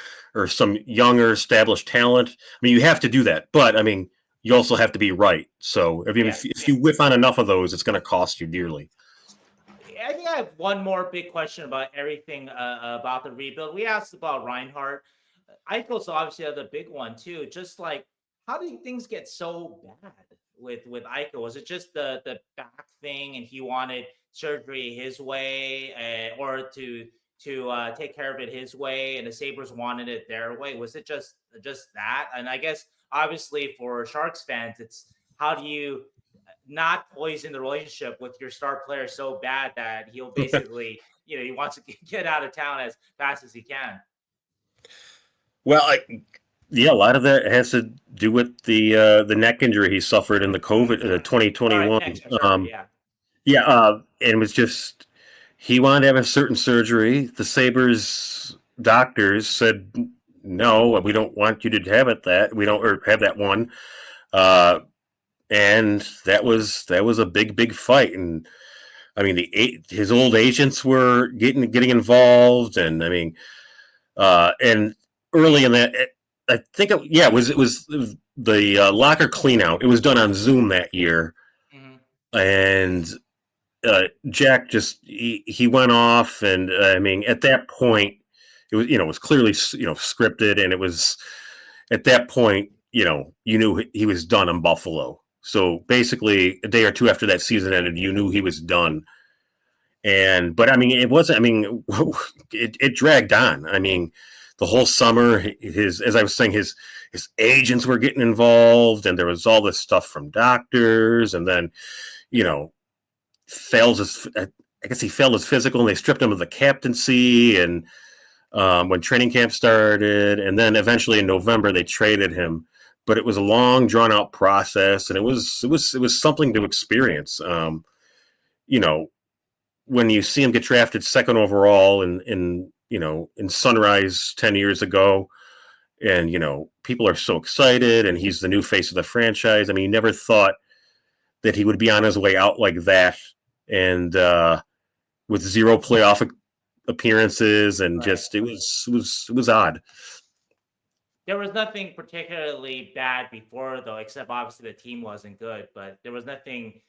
some younger established talent. I mean, you have to do that, but I mean, you also have to be right. So Yeah. if you whiff on enough of those, it's going to cost you dearly. I think I have one more big question about everything about the rebuild. We asked about Reinhardt. Eichel's obviously the big one too. Just like, how did things get so bad with Eichel? Was it just the back thing, and he wanted surgery his way, or to take care of it his way, and the Sabres wanted it their way? Was it just that? And I guess obviously for Sharks fans, it's how do you not poison the relationship with your star player so bad that he'll basically, he wants to get out of town as fast as he can. Well, yeah, a lot of that has to do with the neck injury he suffered in the COVID All right, 2021. next for sure. Yeah. Yeah, and it was just he wanted to have a certain surgery. The Sabres doctors said no, we don't want you to have we don't or have that one. Uh, and that was a big fight, and I mean, his old agents were getting involved, and I mean, and early in that, I think it was the locker cleanout. It was done on Zoom that year, Mhm. and Jack just he went off, and I mean, at that point, it was clearly scripted, and it was at that point, you knew he was done in Buffalo. So basically, a day or two after that season ended, you knew he was done. But I mean, it wasn't. I mean, it dragged on. I mean, the whole summer, as I was saying, his agents were getting involved, and there was all this stuff from doctors, and then you know fails his. I guess he failed his physical, and they stripped him of the captaincy. And when training camp started, and then eventually in November they traded him. But it was a long, drawn out process, and it was something to experience. You know, when you see him get drafted second overall in Sunrise 10 years ago, and people are so excited, and he's the new face of the franchise. I mean, you never thought that he would be on his way out like that, and with zero playoff appearances, and Right. just it was odd. There was nothing particularly bad before, though, except obviously the team wasn't good. But there was nothing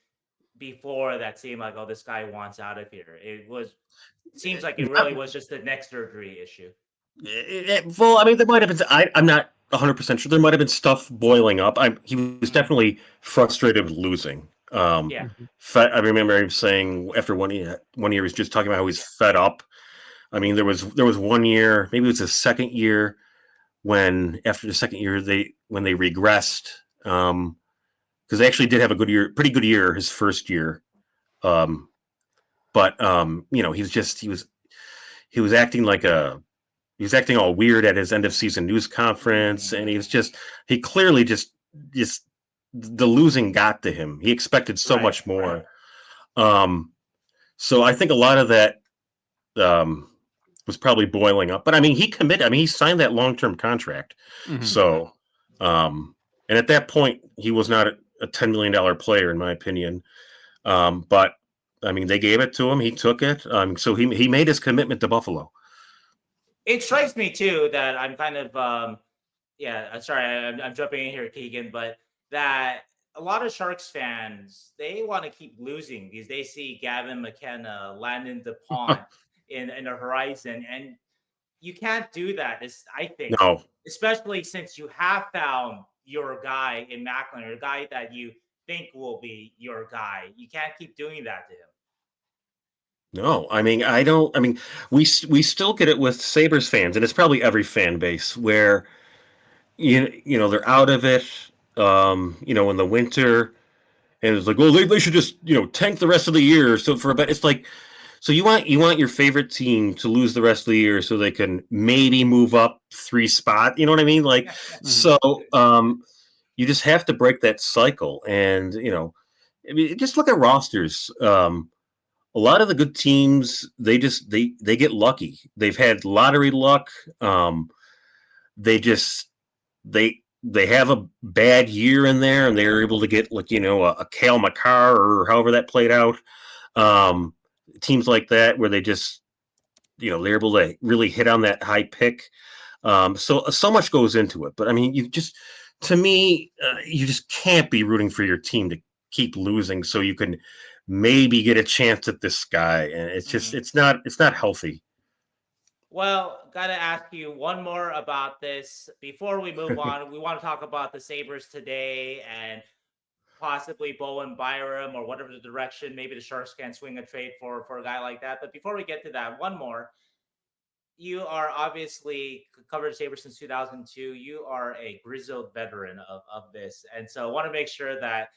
before that seemed like, oh, this guy wants out of here. Seems like it really was just the neck surgery issue. Well, I mean, there might have been. I'm not 100% sure. There might have been stuff boiling up. He was Mhm. definitely frustrated with losing. Yeah. I remember him saying after one year, he was just talking about how he's fed up. I mean, there was one year, maybe it was the second year, when after the second year when they regressed, because they actually did have a good year, pretty good year his first year. Um, but he was acting like he was acting all weird at his end of season news conference, and he clearly just the losing got to him. He expected so Right. much more. Um, so I think a lot of that um, was probably boiling up. But I mean, he committed. I mean, he signed that long-term contract. Mhm. So, and at that point, he was not a $10 million player, in my opinion. But I mean, they gave it to him. He took it. So he made his commitment to Buffalo. It strikes me too that I'm kind of yeah, sorry, I'm jumping in here, Keegan, but that a lot of Sharks fans, they want to keep losing because they see Gavin McKenna, Landon DuPont in the horizon, and you can't do that. I think, No, especially since you have found your guy in Macklin, or a guy that you think will be your guy. You can't keep doing that to him. no. I mean, I don't. I mean, we still get it with Sabres fans, and it's probably every fan base where they're out of it. In the winter, and it's like, well, they should just tank the rest of the year. So for a bet, it's like, so you want your favorite team to lose the rest of the year so they can maybe move up 3 spot. You know what I mean? Like, Mhm. so you just have to break that cycle, and I mean, just look at rosters. A lot of the good teams, they get lucky. They've had lottery luck. They just they have a bad year in there, and they're able to get, like, a Cale Makar, or however that played out. Um, Teams like that where they just they're able to really hit on that high pick. So much goes into it, but I mean, to me, you just can't be rooting for your team to keep losing so you can maybe get a chance at this guy, and it's just Mhm. it's not healthy. Well, got to ask you one more about this before we move on. We want to talk about the Sabres today and possibly Bowen Byram or whatever the direction. Maybe the Sharks can swing a trade for a guy like that. But before we get to that, one more. You are obviously covered Sabres since 2002. You are a grizzled veteran of this. And so I want to make sure that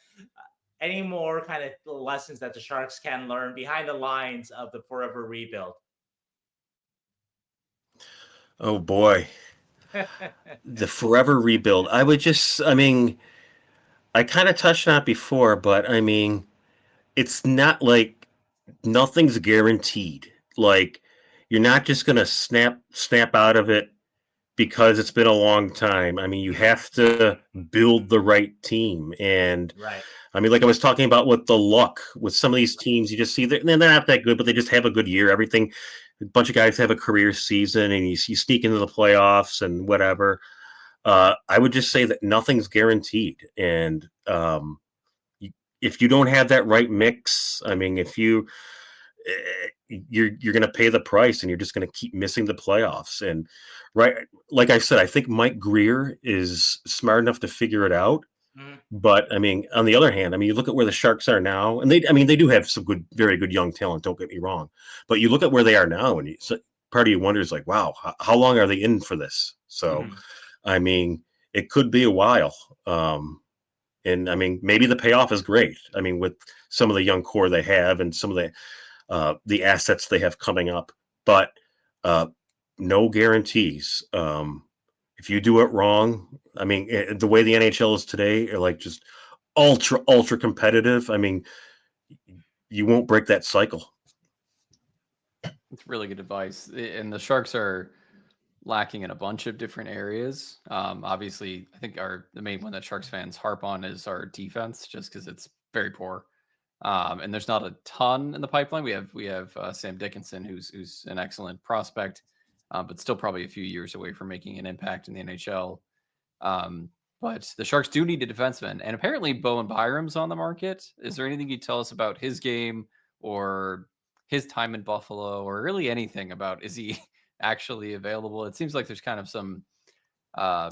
any more kind of lessons that the Sharks can learn behind the lines of the forever rebuild. Oh boy, the forever rebuild. I mean, I kind of touched on it before, but I mean, it's not like nothing's guaranteed. Like, you're not just gonna snap out of it because it's been a long time. I mean, you have to build the right team. And Right. I mean, like I was talking about with the luck, with some of these teams, you just see that they're not that good, but they just have a good year. Everything, a bunch of guys have a career season, and you sneak into the playoffs and whatever. I would just say that nothing's guaranteed. And if you don't have that right mix, I mean, if you're going to pay the price, and you're just going to keep missing the playoffs. And right, like I said, I think Mike Greer is smart enough to figure it out. Mhm. But I mean, on the other hand, I mean, you look at where the Sharks are now, and they do have some good, very good young talent. Don't get me wrong, but you look at where they are now, and part of you wonders, like, wow, how long are they in for this? So, Mhm. I mean, it could be a while. And I mean, maybe the payoff is great. I mean, with some of the young core they have, and some of the assets they have coming up, but uh, no guarantees. If you do it wrong, I mean, the way the NHL is today, are like just ultra competitive. I mean, you won't break that cycle. It's really good advice. And the Sharks are lacking in a bunch of different areas. Obviously, I think the main one that Sharks fans harp on is our defense, just because it's very poor. And there's not a ton in the pipeline. We have Sam Dickinson, who's an excellent prospect, but still probably a few years away from making an impact in the NHL. Um, but the Sharks do need a defenseman, and apparently Bowen Byram's on the market. Is there anything you'd tell us about his game, or his time in Buffalo, or really anything about, is he actually available? It seems like there's kind of some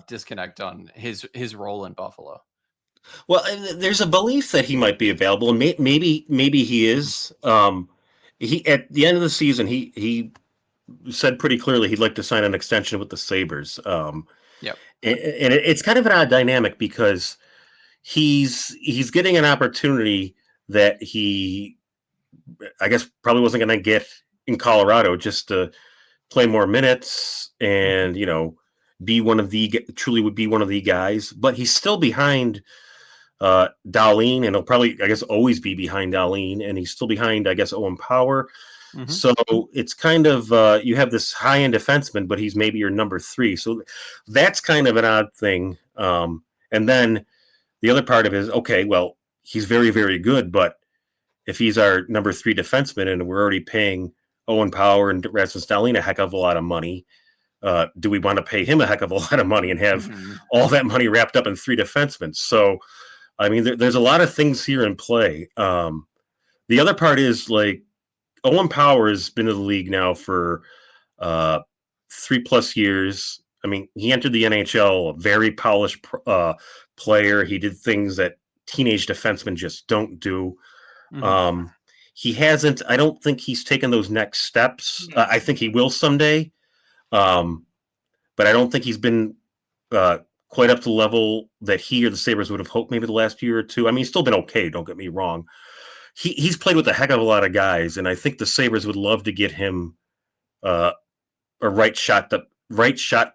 disconnect on his role in Buffalo. Well, there's a belief that he might be available, and maybe he is. He at the end of the season, he said pretty clearly he'd like to sign an extension with the Sabres. Yep. And it's kind of an odd dynamic, because he's getting an opportunity that he, I guess, probably wasn't going to get in Colorado, just to play more minutes, and be one of the truly would be one of the guys. But he's still behind Darlene, and he'll probably, I guess, always be behind Darlene, and he's still behind, I guess, Owen Power. Mm-hmm. So it's kind of, you have this high end defenseman, but he's maybe your number 3. So that's kind of an odd thing. And then the other part of it is, okay, well, he's very, very good, but if he's our number 3 defenseman, and we're already paying Owen Power and Rasmus Dahlin a heck of a lot of money, do we want to pay him a heck of a lot of money and have Mm-hmm. all that money wrapped up in 3 defensemen? So, I mean, there's a lot of things here in play. The other part is, like, Owen Power has been in the league now for 3+ years. I mean, he entered the NHL a very polished player. He did things that teenage defensemen just don't do. Mm-hmm. He hasn't. I don't think he's taken those next steps. Mhm. I think he will someday, but I don't think he's been quite up to the level that he or the Sabres would have hoped maybe the last year or two. I mean, he's still been okay. Don't get me wrong. He's played with a heck of a lot of guys, and I think the Sabres would love to get him uh, a right shot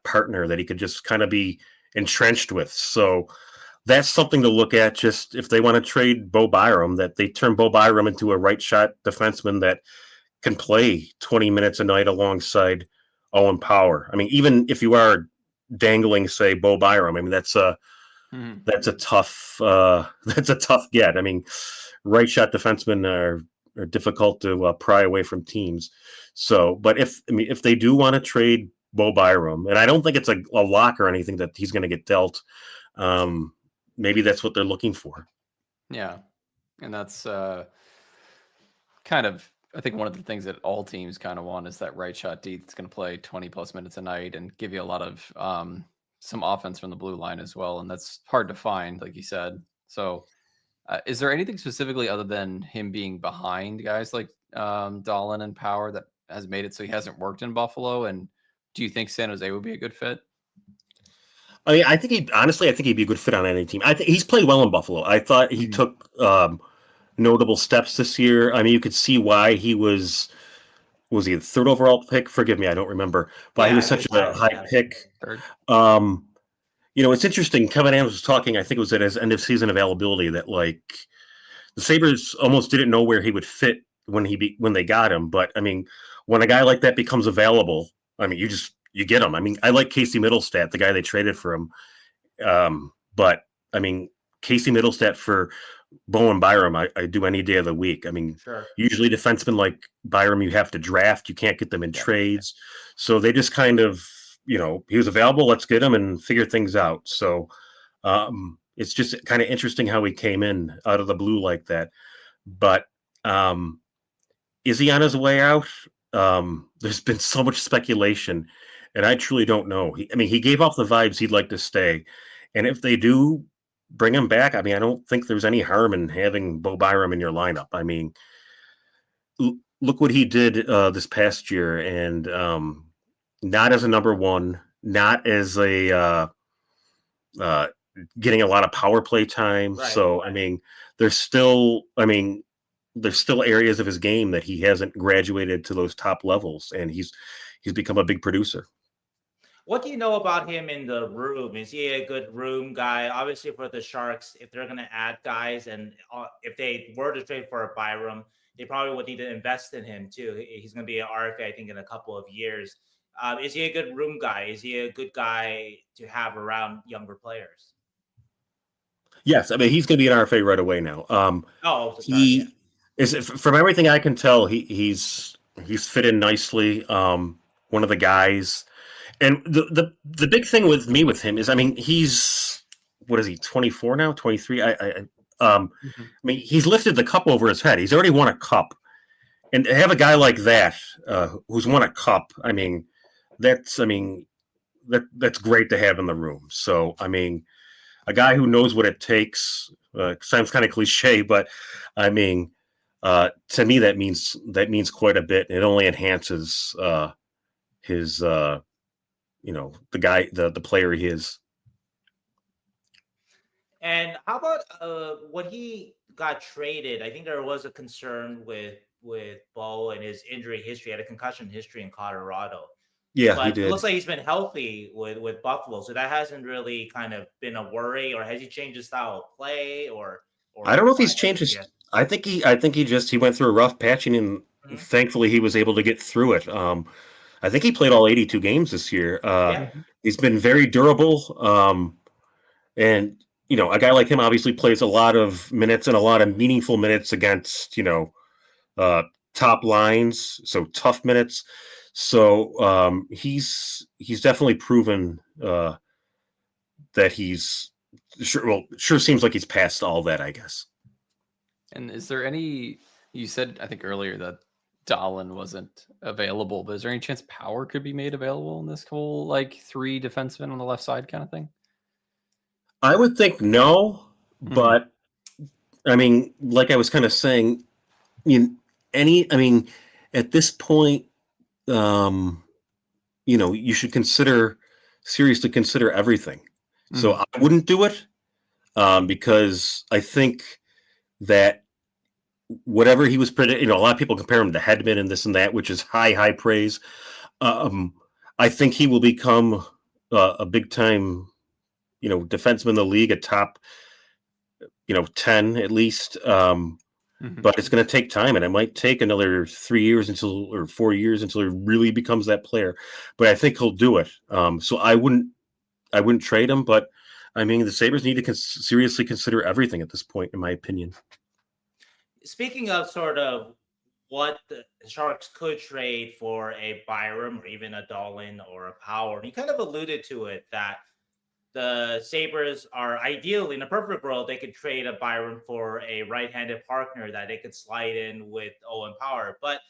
partner that he could just kind of be entrenched with. So that's something to look at. Just if they want to trade Bo Byram, that they turn Bo Byram into a right shot defenseman that can play 20 minutes a night alongside Owen Power. I mean, even if you are dangling, say, Bo Byram, I mean, that's a Mm-hmm. tough that's a tough get. I mean, right shot defensemen are difficult to pry away from teams. So, but if they do want to trade Bo Byram, and I don't think it's a lock or anything that he's going to get dealt, maybe that's what they're looking for. Yeah. And that's kind of, I think, one of the things that all teams kind of want is that right shot D that's going to play 20 plus minutes a night and give you a lot of some offense from the blue line as well. And that's hard to find, like you said. So, is there anything specifically other than him being behind guys like Dahlin and Power that has made it so he hasn't worked in Buffalo? And do you think San Jose would be a good fit? I mean, I think I think he'd be a good fit on any team. I think he's played well in Buffalo. I thought he took notable steps this year. I mean, you could see why he was he the 3rd overall pick? Forgive me, I don't remember why he Yeah, was I such think a so. high Yeah. pick. Third. Um, it's interesting. Kevin Adams was talking. I think it was at his end of season availability that, like, the Sabres almost didn't know where he would fit when they got him. But I mean, when a guy like that becomes available, I mean, you just you get him. I mean, I like Casey Middlestat, the guy they traded for him. But I mean, Casey Middlestat for Bowen Byram, I do any day of the week. I mean, Sure. usually defensemen like Byram, you have to draft. You can't get them in Yeah. trades. So they just kind of, he was available. Let's get him and figure things out. So it's just kind of interesting how he came in out of the blue like that. But is he on his way out? There's been so much speculation, and I truly don't know. He gave off the vibes he'd like to stay. And if they do bring him back, I don't think there's any harm in having Bo Byram in your lineup. I mean, look what he did this past year, and not as a number one, not as a getting a lot of power play time. Right. So, there's still, there's still areas of his game that he hasn't graduated to those top levels, and he's become a big producer. What do you know about him in the room? Is he a good room guy? Obviously, for the Sharks, if they're going to add guys, and if they were to trade for a Byram, they probably would need to invest in him too. He's going to be an RFA, I think, in a couple of years. Is he a good room guy? Is he a good guy to have around younger players? Yes, he's going to be an RFA right away now. Yeah. Is, from everything I can tell, he's fit in nicely. One of the guys, and the big thing with him is, he's, what is he, 24 now, 23? He's lifted the cup over his head. He's already won a cup, and to have a guy like that who's won a cup, that's that's great to have in the room. So a guy who knows what it takes. Sounds kind of cliche, but to me that means quite a bit. It only enhances his the guy, the player he is. And how about when he got traded? I think there was a concern with Bo and his injury history. He had a concussion history in Colorado. Yeah, he But it did. looks like he's been healthy with Buffalo, so that hasn't really kind of been a worry. Or has he changed his style of play? Or I don't know if he's changed his. I think he went through a rough patching, and thankfully he was able to get through it. I think he played all 82 games this year. He's been very durable. And a guy like him obviously plays a lot of minutes and a lot of meaningful minutes against top lines, so tough minutes. So he's definitely proven that he's sure seems like he's past all that, I guess. And is there any? You said, I think earlier, that Dahlin wasn't available, but is there any chance Power could be made available in this whole three defensemen on the left side kind of thing? I would think no, but like I was kind of saying, at this point, you should seriously consider everything. So I wouldn't do it because I think that whatever he was predicting, a lot of people compare him to Hedman and this and that, which is high praise. I think he will become a big time, defenseman in the league, a top, 10 at least. But it's going to take time, and it might take another 3 years or 4 years until he really becomes that player. But I think he'll do it. So I wouldn't trade him, but the Sabres need to seriously consider everything at this point, in my opinion. Speaking of sort of what the Sharks could trade for a Byram or even a Dahlin or a Power, and you kind of alluded to it, that the Sabres are ideally, in a perfect world, they could trade a Byram for a right-handed partner that they could slide in with Owen Power. But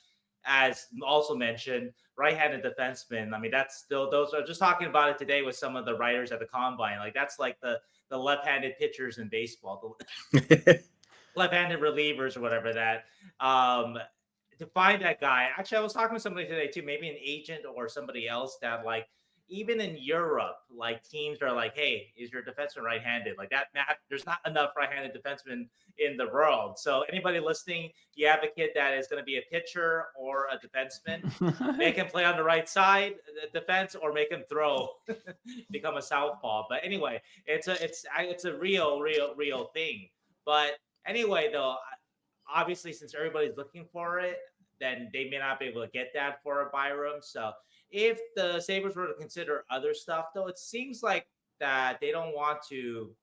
as also mentioned, right-handed defensemen, that's still, those are just talking about it today with some of the writers at the Combine. That's like the left-handed pitchers in baseball, the left-handed relievers or whatever that. To find that guy, actually, I was talking to somebody today too, maybe an agent or somebody else, that even in Europe, teams are like, hey, is your defenseman right-handed? That, there's not enough right-handed defensemen in the world. So anybody listening, you have a kid that is going to be a pitcher or a defenseman, make him play on the right side, the defense, or make him throw, become a southpaw. But anyway, it's a real thing. But anyway, though, obviously, since everybody's looking for it, then they may not be able to get that for a Byram. So if the Sabres were to consider other stuff, though, it seems like that they don't want to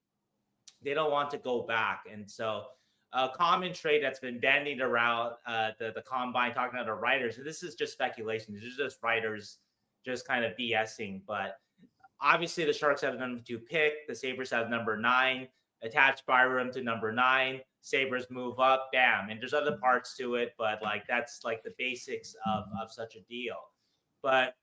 go back. And so a common trade that's been bandied around the combine, talking to the writers, and this is just speculation. This is just writers just kind of BSing. But obviously the Sharks have the number 2 pick. The Sabres have number 9. Attach Byram to number 9. Sabres move up, bam. And there's other parts to it, but like that's like the basics of such a deal. But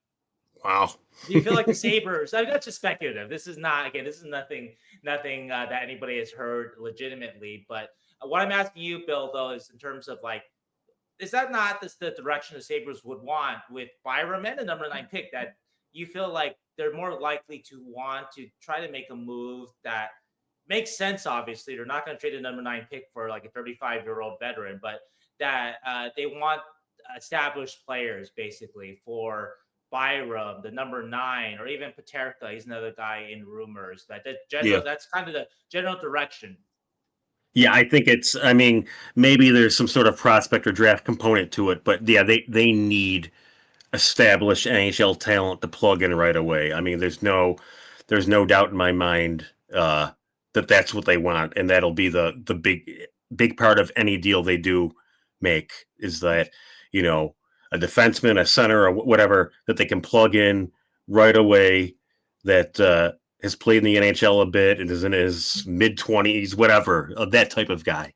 wow. Do you feel like the Sabres? I mean, that's just speculative. This is not, again, this is nothing that anybody has heard legitimately. But what I'm asking you, Bill, though, is in terms of like, is that not the direction the Sabres would want with Byram and the number 9 pick? That you feel like they're more likely to want to try to make a move that makes sense. Obviously, they're not going to trade a number 9 pick for like a 35-year-old veteran, but that they want established players basically for Byram, the number 9, or even Paterka. He's another guy in rumors. That's kind of the general direction. Yeah, I think I mean, maybe there's some sort of prospect or draft component to it, but yeah, they need established NHL talent to plug in right away. I mean, there's no doubt in my mind that that's what they want, and that'll be the big part of any deal they do make, is that, you know, a defenseman, a center, or whatever that they can plug in right away, that has played in the NHL a bit and is in his mid-20s, whatever, that type of guy.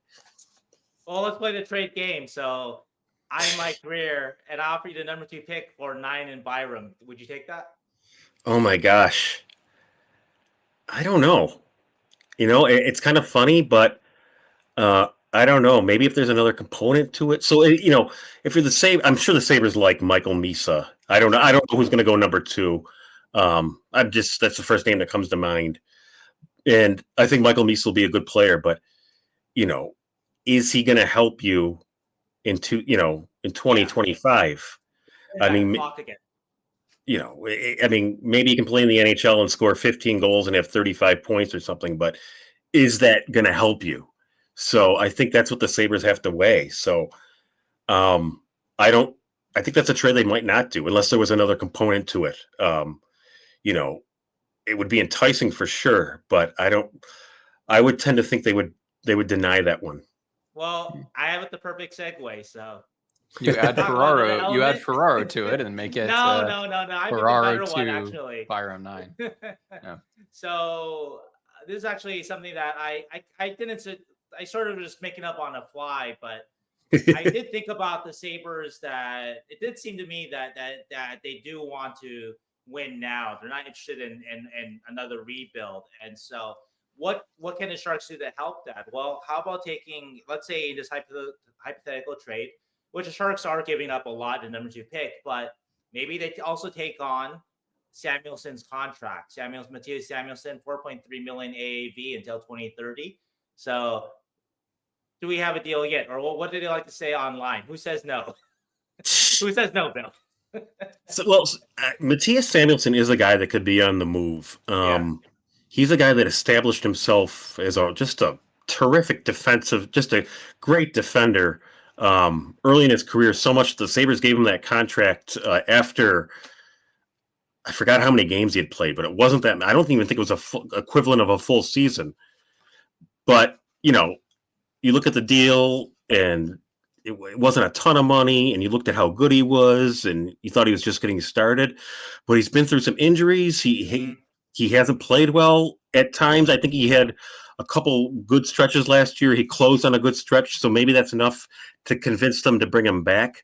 Well, let's play the trade game. So I end my career, and I offer you the number 2 pick for 9 and Byram. Would you take that? Oh my gosh. I don't know. You know, it's kind of funny, but I don't know. Maybe if there's another component to it. So, you know, if you're the Sabres, I'm sure the Sabres like Michael Misa. I don't know. I don't know who's going to go number 2. That's the first name that comes to mind. And I think Michael Misa will be a good player, but, you know, is he going to help you in 2025? I mean, you know, I mean, maybe he can play in the NHL and score 15 goals and have 35 points or something, but is that going to help you? So I think that's what the Sabres have to weigh. So I think that's a trade they might not do unless there was another component to it. You know, it would be enticing for sure, but I would tend to think they would deny that one. Well, I have the perfect segue. So you add Ferraro to it and make it no. Ferraro to one, actually. Byram 9. Yeah. So this is actually something that I sort of just making up on the fly, but I did think about the Sabres, that it did seem to me that they do want to win now. They're not interested in another rebuild. And so what can the Sharks do to help that? Well, how about taking, let's say, this hypothetical trade, which the Sharks are giving up a lot in number 2 pick, but maybe they also take on Samuelson's contract. Mattias Samuelsson, $4.3 million AAV until 2030. So do we have a deal yet? Or what do they like to say online? Who says no? Who says no, Bill? Mattias Samuelsson is a guy that could be on the move. He's a guy that established himself as just a terrific defensive, just a great defender early in his career. So much the Sabres gave him that contract after, I forgot how many games he had played, but it wasn't that. I don't even think it was equivalent of a full season. But, you know, you look at the deal, and it wasn't a ton of money, and you looked at how good he was, and you thought he was just getting started. But he's been through some injuries. He hasn't played well at times. I think he had a couple good stretches last year. He closed on a good stretch, so maybe that's enough to convince them to bring him back.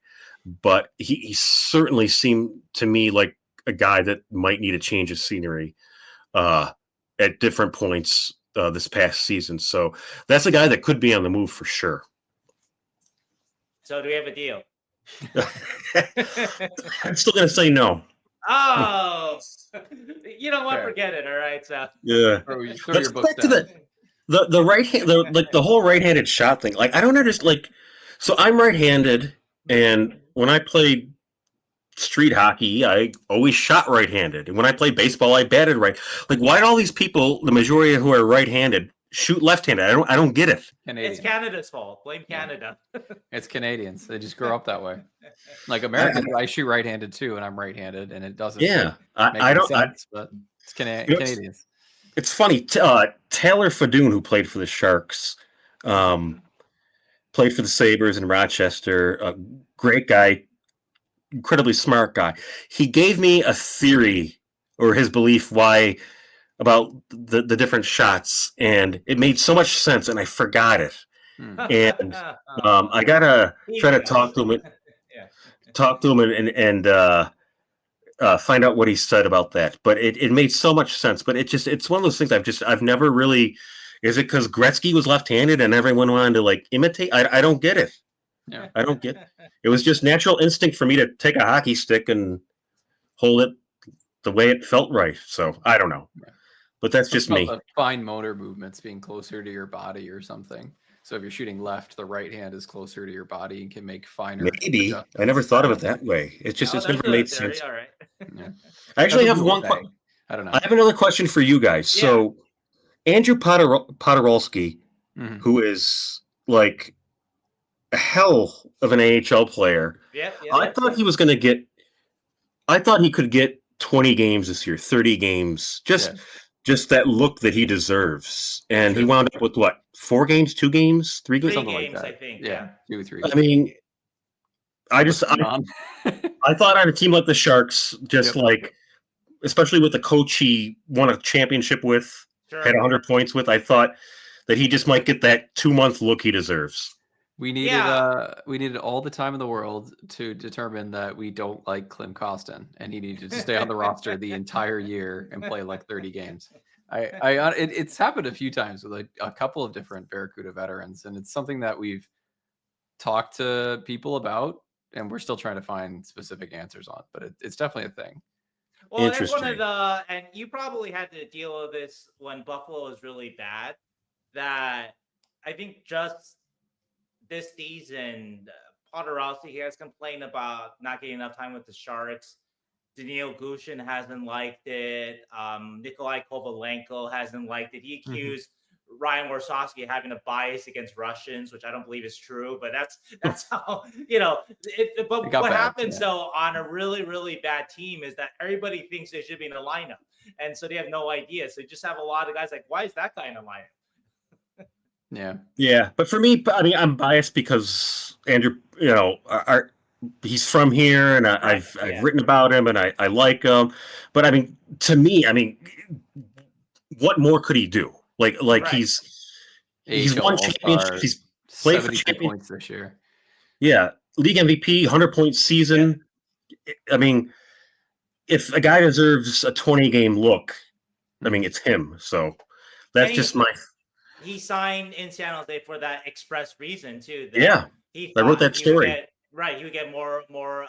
But he certainly seemed to me like a guy that might need a change of scenery at different points this past season. So that's a guy that could be on the move for sure. So do we have a deal? I'm still going to say no. Oh, you know what? Forget it. All right. So yeah. Let's go back to the right hand, the whole right-handed shot thing. Like, I don't understand. Like, so I'm right-handed, and when I played street hockey, I always shot right-handed, and when I played baseball, I batted right. Like, why do all these people, the majority who are right-handed, shoot left-handed? I don't get it. It's Canada's fault. Blame Canada. It's Canadians. They just grow up that way. Like Americans, I shoot right-handed too, and I'm right-handed, and it doesn't make I any don't. sense. But it's Canadians. It's funny. Taylor Fadoon, who played for the Sharks, played for the Sabres in Rochester. A great guy, incredibly smart guy. He gave me a theory or his belief about the different shots, and it made so much sense, and I forgot it. And I gotta try to talk to him. And find out what he said about that. But it made so much sense. But it's one of those things I've never really. Is it because Gretzky was left-handed and everyone wanted to like imitate? I don't get it. Yeah. I don't get. It was just natural instinct for me to take a hockey stick and hold it the way it felt right. So I don't know. Yeah. But that's just me. Fine motor movements being closer to your body or something. So if you're shooting left, the right hand is closer to your body and can make finer. Maybe I never thought of it that way. It's never made sense. All right. Yeah. I actually have one. I don't know. I have another question for you guys. Yeah. So Andrew Podorowski, who is like a hell of an AHL player. Yeah. I thought he was going to get. I thought he could get 20 games this year, 30 games. Just that look that he deserves. And he wound up with what? 4 games, 2 games, 3 games, something like that. I think. Yeah, 2 or 3. I mean, I thought on a team like the Sharks, like, especially with the coach he won a championship with, had 100 points with, I thought that he just might get that 2-month look he deserves. We needed all the time in the world to determine that we don't like Klim Kostin, and he needed to stay on the roster the entire year and play like 30 games. It's happened a few times with like a couple of different Barracuda veterans, and it's something that we've talked to people about, and we're still trying to find specific answers on. But it's definitely a thing. Well, that's one of the, and you probably had to deal with this when Buffalo was really bad. That I think just this season, Podorowski has complained about not getting enough time with the Sharks. Daniil Gushin hasn't liked it. Nikolai Kovalenko hasn't liked it. He accused Ryan Warsawski of having a bias against Russians, which I don't believe is true. But that's how, But what happens though on a really, really bad team is that everybody thinks they should be in the lineup, and so they have no idea. So you just have a lot of guys like, why is that guy in the lineup? Yeah. But for me, I mean, I'm biased because Andrew, he's from here, and I've written about him, and I like him. But I mean, to me, what more could he do? Like he's won championships. He's played for points this year. Yeah, league MVP, 100-point season. Yeah. I mean, if a guy deserves a 20-game look, I mean, it's him. So that's just my. He signed in San Jose for that express reason too. I wrote that story. He would get more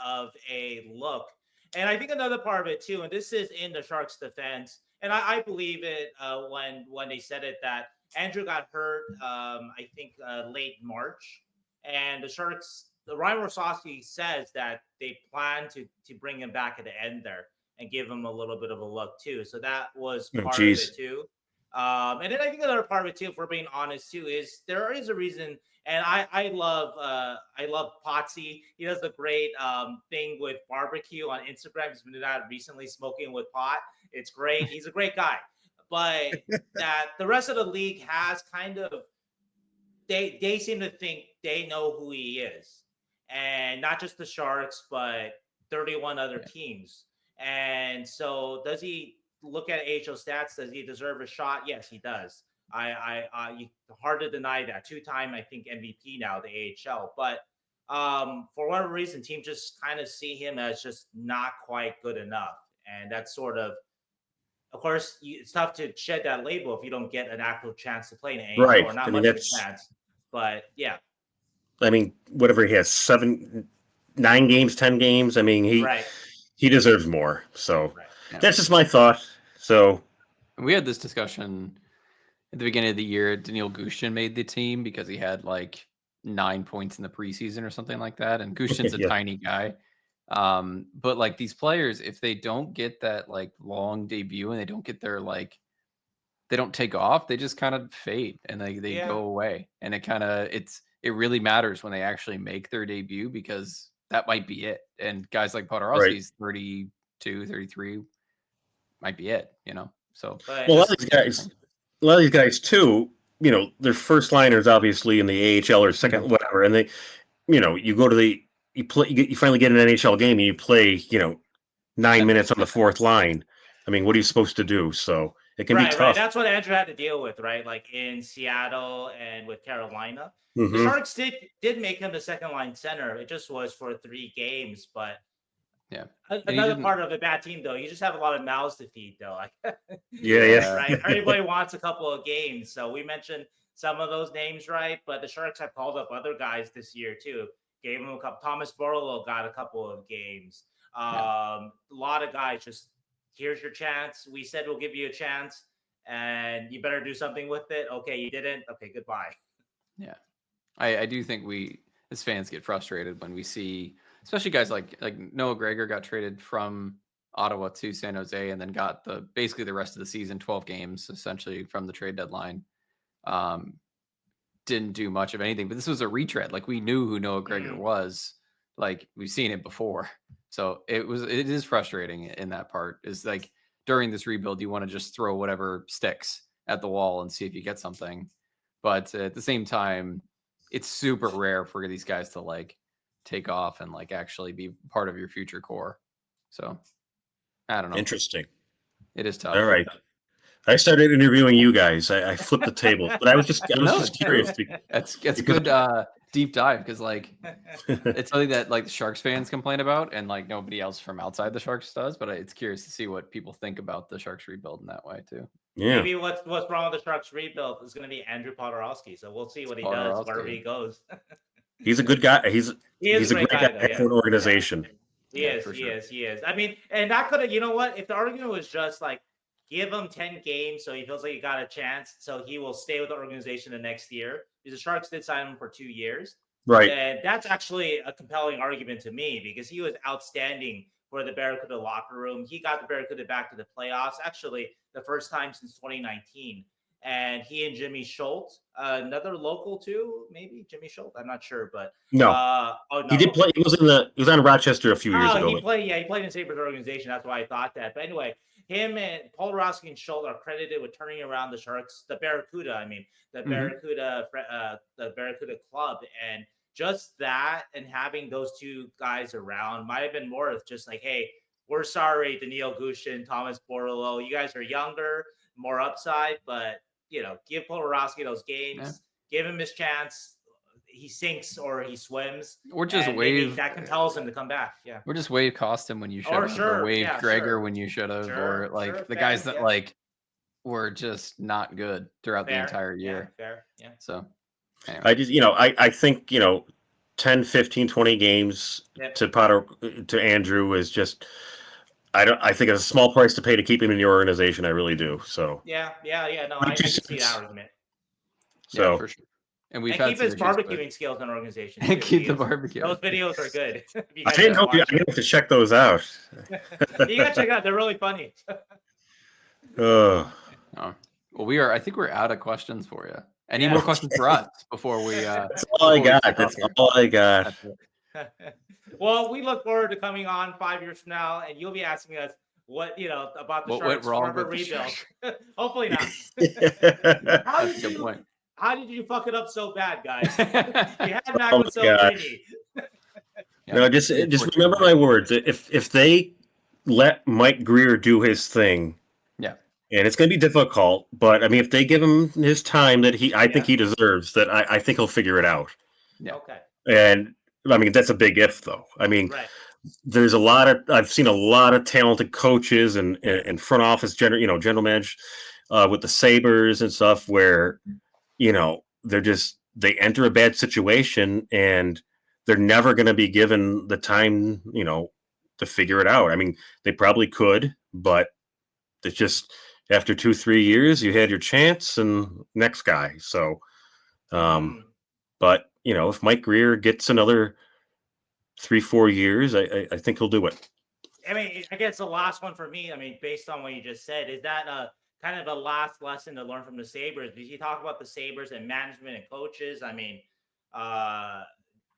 of a look. And I think another part of it too, and this is in the Sharks' defense, and I believe it when they said it, that Andrew got hurt, I think late March, and the Sharks, Ryan Warsawski says that they plan to bring him back at the end there and give him a little bit of a look too. So that was part of it too. And then I think another part of it too, if we're being honest too, is there is a reason, and I love Potsy. He does a great thing with barbecue on Instagram. He's been doing that recently, smoking with pot. It's great. He's a great guy. But that the rest of the league has kind of, they seem to think they know who he is, and not just the Sharks, but 31 other teams. And so does he look at AHL stats? Does he deserve a shot? Yes, he does. Hard to deny that. 2-time, I think, MVP now, the AHL. But for whatever reason, teams just kind of see him as just not quite good enough. And that's sort of course, it's tough to shed that label if you don't get an actual chance to play in AHL, or not much of a chance. But yeah. I mean, whatever he has, 9 games, 10 games. I mean, he deserves more. So that's just my thought. So we had this discussion at the beginning of the year. Daniil Gushin made the team because he had like 9 points in the preseason or something like that. And Gushin's a tiny guy. But like these players, if they don't get that like long debut and they don't get their like they don't take off. They just kind of fade and they Yeah. go away. And it really matters when they actually make their debut because that might be it. And guys like Podorowski's 32, 33 might be it, So But Well, a lot just of these guys, a lot of these guys too, they're first liners obviously in the AHL or second whatever, and they, you go to you play, you finally get an NHL game and you play, 9 minutes on the fourth line. I mean, what are you supposed to do? So it can be right. tough. That's what Andrew had to deal with, right? Like in Seattle and with Carolina. The Hmm. Sharks did make him the second line center. It just was for 3 games, but yeah. And another part of a bad team, though, you just have a lot of mouths to feed, though. Yeah. Right. Everybody wants a couple of games. So we mentioned some of those names, right? But the Sharks have called up other guys this year too. Gave him a couple. Thomas Borrello got a couple of games. A lot of guys just, here's your chance. We said we'll give you a chance, and you better do something with it. Okay, you didn't. Okay, goodbye. Yeah, I do think we as fans get frustrated when we see, especially guys like Noah Gregor got traded from Ottawa to San Jose and then got basically the rest of the season, 12 games essentially from the trade deadline. Didn't do much of anything, but this was a retread. Like we knew who Noah Gregor was. Like we've seen it before. So it is frustrating in that part. Is like during this rebuild, you want to just throw whatever sticks at the wall and see if you get something. But at the same time, it's super rare for these guys to like take off and like actually be part of your future core. So I don't know. Interesting. It is tough. All right. I started interviewing you guys. I flipped the table, but I was just curious. That's good deep dive because like it's something that like the Sharks fans complain about and like nobody else from outside the Sharks does. But it's curious to see what people think about the Sharks rebuild in that way too. Yeah. Maybe what's wrong with the Sharks rebuild is going to be Andrew Podorowski. So we'll see what he does wherever he goes. He's a good guy. He's a great guy though, for an organization. He is. I mean, and that could have, you know what? If the argument was just like, give him 10 games so he feels like he got a chance, so he will stay with the organization the next year, because the Sharks did sign him for 2 years. Right. And that's actually a compelling argument to me because he was outstanding for the Barracuda locker room. He got the Barracuda back to the playoffs, actually the first time since 2019. And he and Jimmy Schultz, another local too, maybe Jimmy Schultz. I'm not sure, but no. He did play. He was on Rochester a few years ago. He played in Sabres organization. That's why I thought that. But anyway, him and Podorowski and Schultz are credited with turning around the Sharks, the Barracuda. The Barracuda club, and just that, and having those two guys around might have been more of just like, hey, we're sorry, Daniil Gushin, Thomas Borrello. You guys are younger, more upside, but give Podorowski those games, give him his chance. He sinks or he swims, or just wave that compels him to come back. Yeah, or just wave Costin when you should have, or wave Gregor when you should have, or like the guys that like were just not good throughout the entire year. Yeah. So anyway. I just I think 10, 15, 20 games to Andrew is just. I think it's a small price to pay to keep him in the organization. I really do. So no, I can see that argument. So for sure. And we've keep his barbecuing skills in organization. And keep the barbecue. Those videos are good. I didn't have to check those out. You gotta check out. They're really funny. Well, I think we're out of questions for you. Any more questions for us before we? That's all I got. That's all I got. Well, we look forward to coming on 5 years from now, and you'll be asking us about the Sharks went wrong with rebuild. Hopefully not. That's a good point. How did you fuck it up so bad, guys? You had not been so pretty. Just remember my words. If they let Mike Grier do his thing, and it's going to be difficult, but I mean, if they give him his time that I think he deserves, that I think he'll figure it out. Yeah. Okay. And I mean, that's a big if, though. I mean, there's I've seen a lot of talented coaches and front office general managers with the Sabres and stuff where, they enter a bad situation and they're never going to be given the time, to figure it out. I mean, they probably could, but it's just after 2-3 years, you had your chance and next guy. So, but if Mike Grier gets another 3-4 years, I think he'll do it. I mean, I guess the last one for me, I mean, based on what you just said, is that kind of a last lesson to learn from the Sabres. Because you talk about the Sabres and management and coaches. I mean,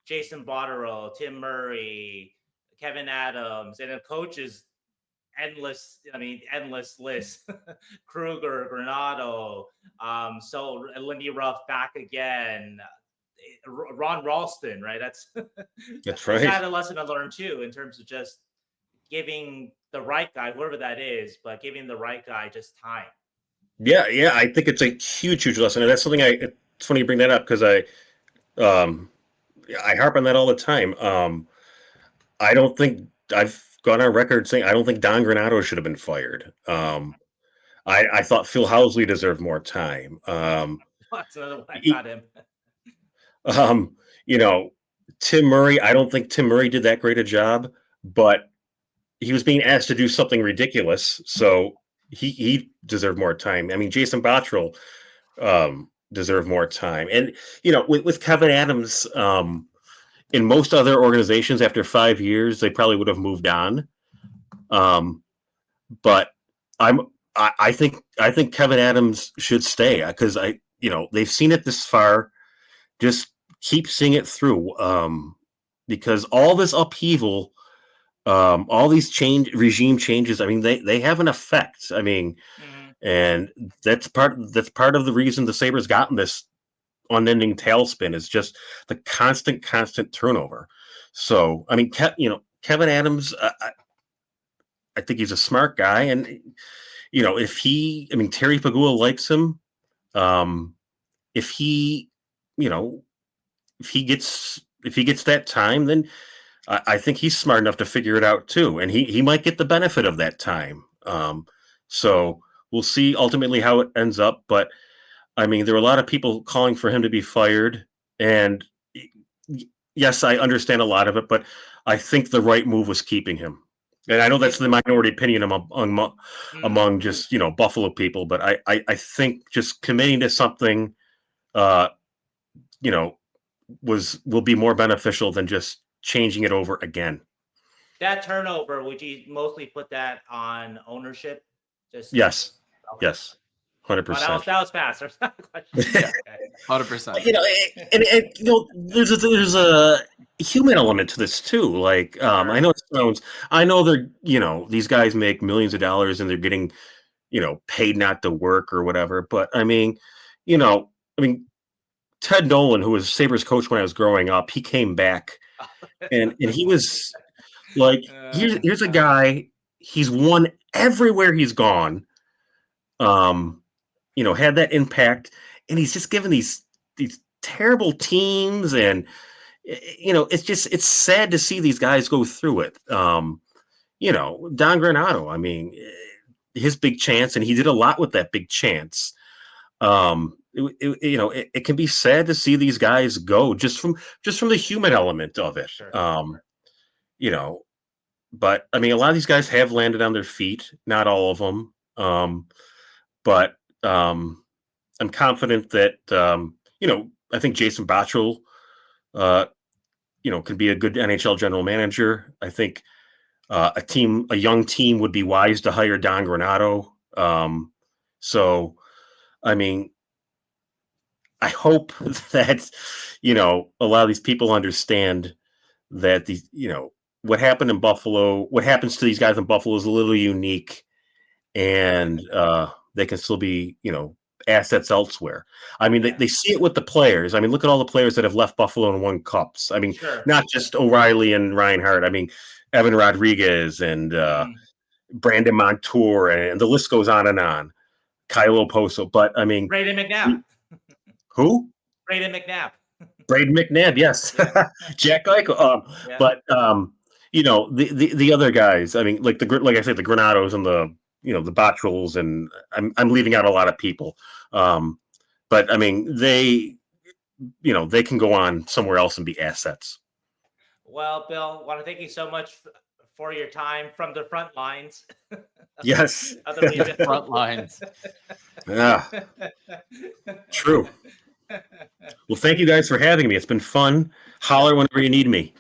Jason Botterill, Tim Murray, Kevin Adams, and the coaches endless. I mean, endless list. Kruger, Granado, so Lindy Ruff back again. Ron Ralston, right? That's That's he's right. had a lesson to learn too in terms of just giving the right guy, whoever that is, but giving the right guy just time. Yeah, I think it's a huge, huge lesson, and that's something it's funny you bring that up because I harp on that all the time. I don't think I've gone on record saying I don't think Don Granato should have been fired. I thought Phil Housley deserved more time. That's another one. I He- got him. you know, Tim Murray, I don't think Tim Murray did that great a job, but he was being asked to do something ridiculous, so he deserved more time. I mean, Jason Botterill deserved more time, and with Kevin Adams, in most other organizations, after 5 years, they probably would have moved on. But I think Kevin Adams should stay because they've seen it this far. Just keep seeing it through, because all this upheaval, all these regime changes. I mean, they have an effect. I mean, and that's part of the reason the Sabres got in this unending tailspin is just the constant turnover. So, I mean, Kevin Adams, I think he's a smart guy, and Terry Pagula likes him. If he, if he gets that time, then I think he's smart enough to figure it out too, and he might get the benefit of that time. So we'll see ultimately how it ends up, but I mean, there were a lot of people calling for him to be fired, and yes, I understand a lot of it, but I think the right move was keeping him. And I know that's the minority opinion among just Buffalo people, but I think just committing to something, will be more beneficial than just changing it over again. That turnover, would you mostly put that on ownership? Yes, okay. Yes, 100%. That was fast. 100%. There's a human element to this too. Like, Sure. I know they're, these guys make millions of dollars and they're getting, paid not to work or whatever. But I mean, Ted Nolan, who was Sabres coach when I was growing up, he came back and he was like, here's a guy, he's won everywhere he's gone. Had that impact, and he's just given these terrible teams, and it's sad to see these guys go through it. Don Granato, I mean, his big chance, and he did a lot with that big chance. It can be sad to see these guys go just from the human element of it. Sure. But I mean, a lot of these guys have landed on their feet, not all of them. But I'm confident that I think Jason Botterill, can be a good NHL general manager. I think a young team would be wise to hire Don Granato. So, I mean, I hope that a lot of these people understand that what happened in Buffalo, what happens to these guys in Buffalo is a little unique, and they can still be assets elsewhere. I mean, they see it with the players. I mean, look at all the players that have left Buffalo and won cups. I mean, not just O'Reilly and Reinhardt. I mean, Evan Rodriguez and Brandon Montour, and the list goes on and on. Kyle Oposo, but I mean, Braden McNabb. Who? Braden McNabb. Braden McNabb, yes. Yeah. Jack Eichel. Yeah. But the other guys. I mean, like I said, the Granados and the the Botterills, and I'm leaving out a lot of people. But I mean, they can go on somewhere else and be assets. Well, Bill, I want to thank you so much for your time from the front lines. Yes. The front lines. Yeah. True. Well, thank you guys for having me. It's been fun. Holler whenever you need me.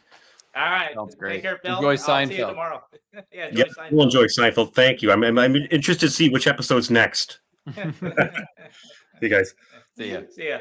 All right. Sounds great. Take care, Bill. Enjoy Seinfeld. I'll see you tomorrow. Enjoy Seinfeld. We'll enjoy Seinfeld. Thank you. I'm interested to see which episode's next. You guys. See ya. See ya.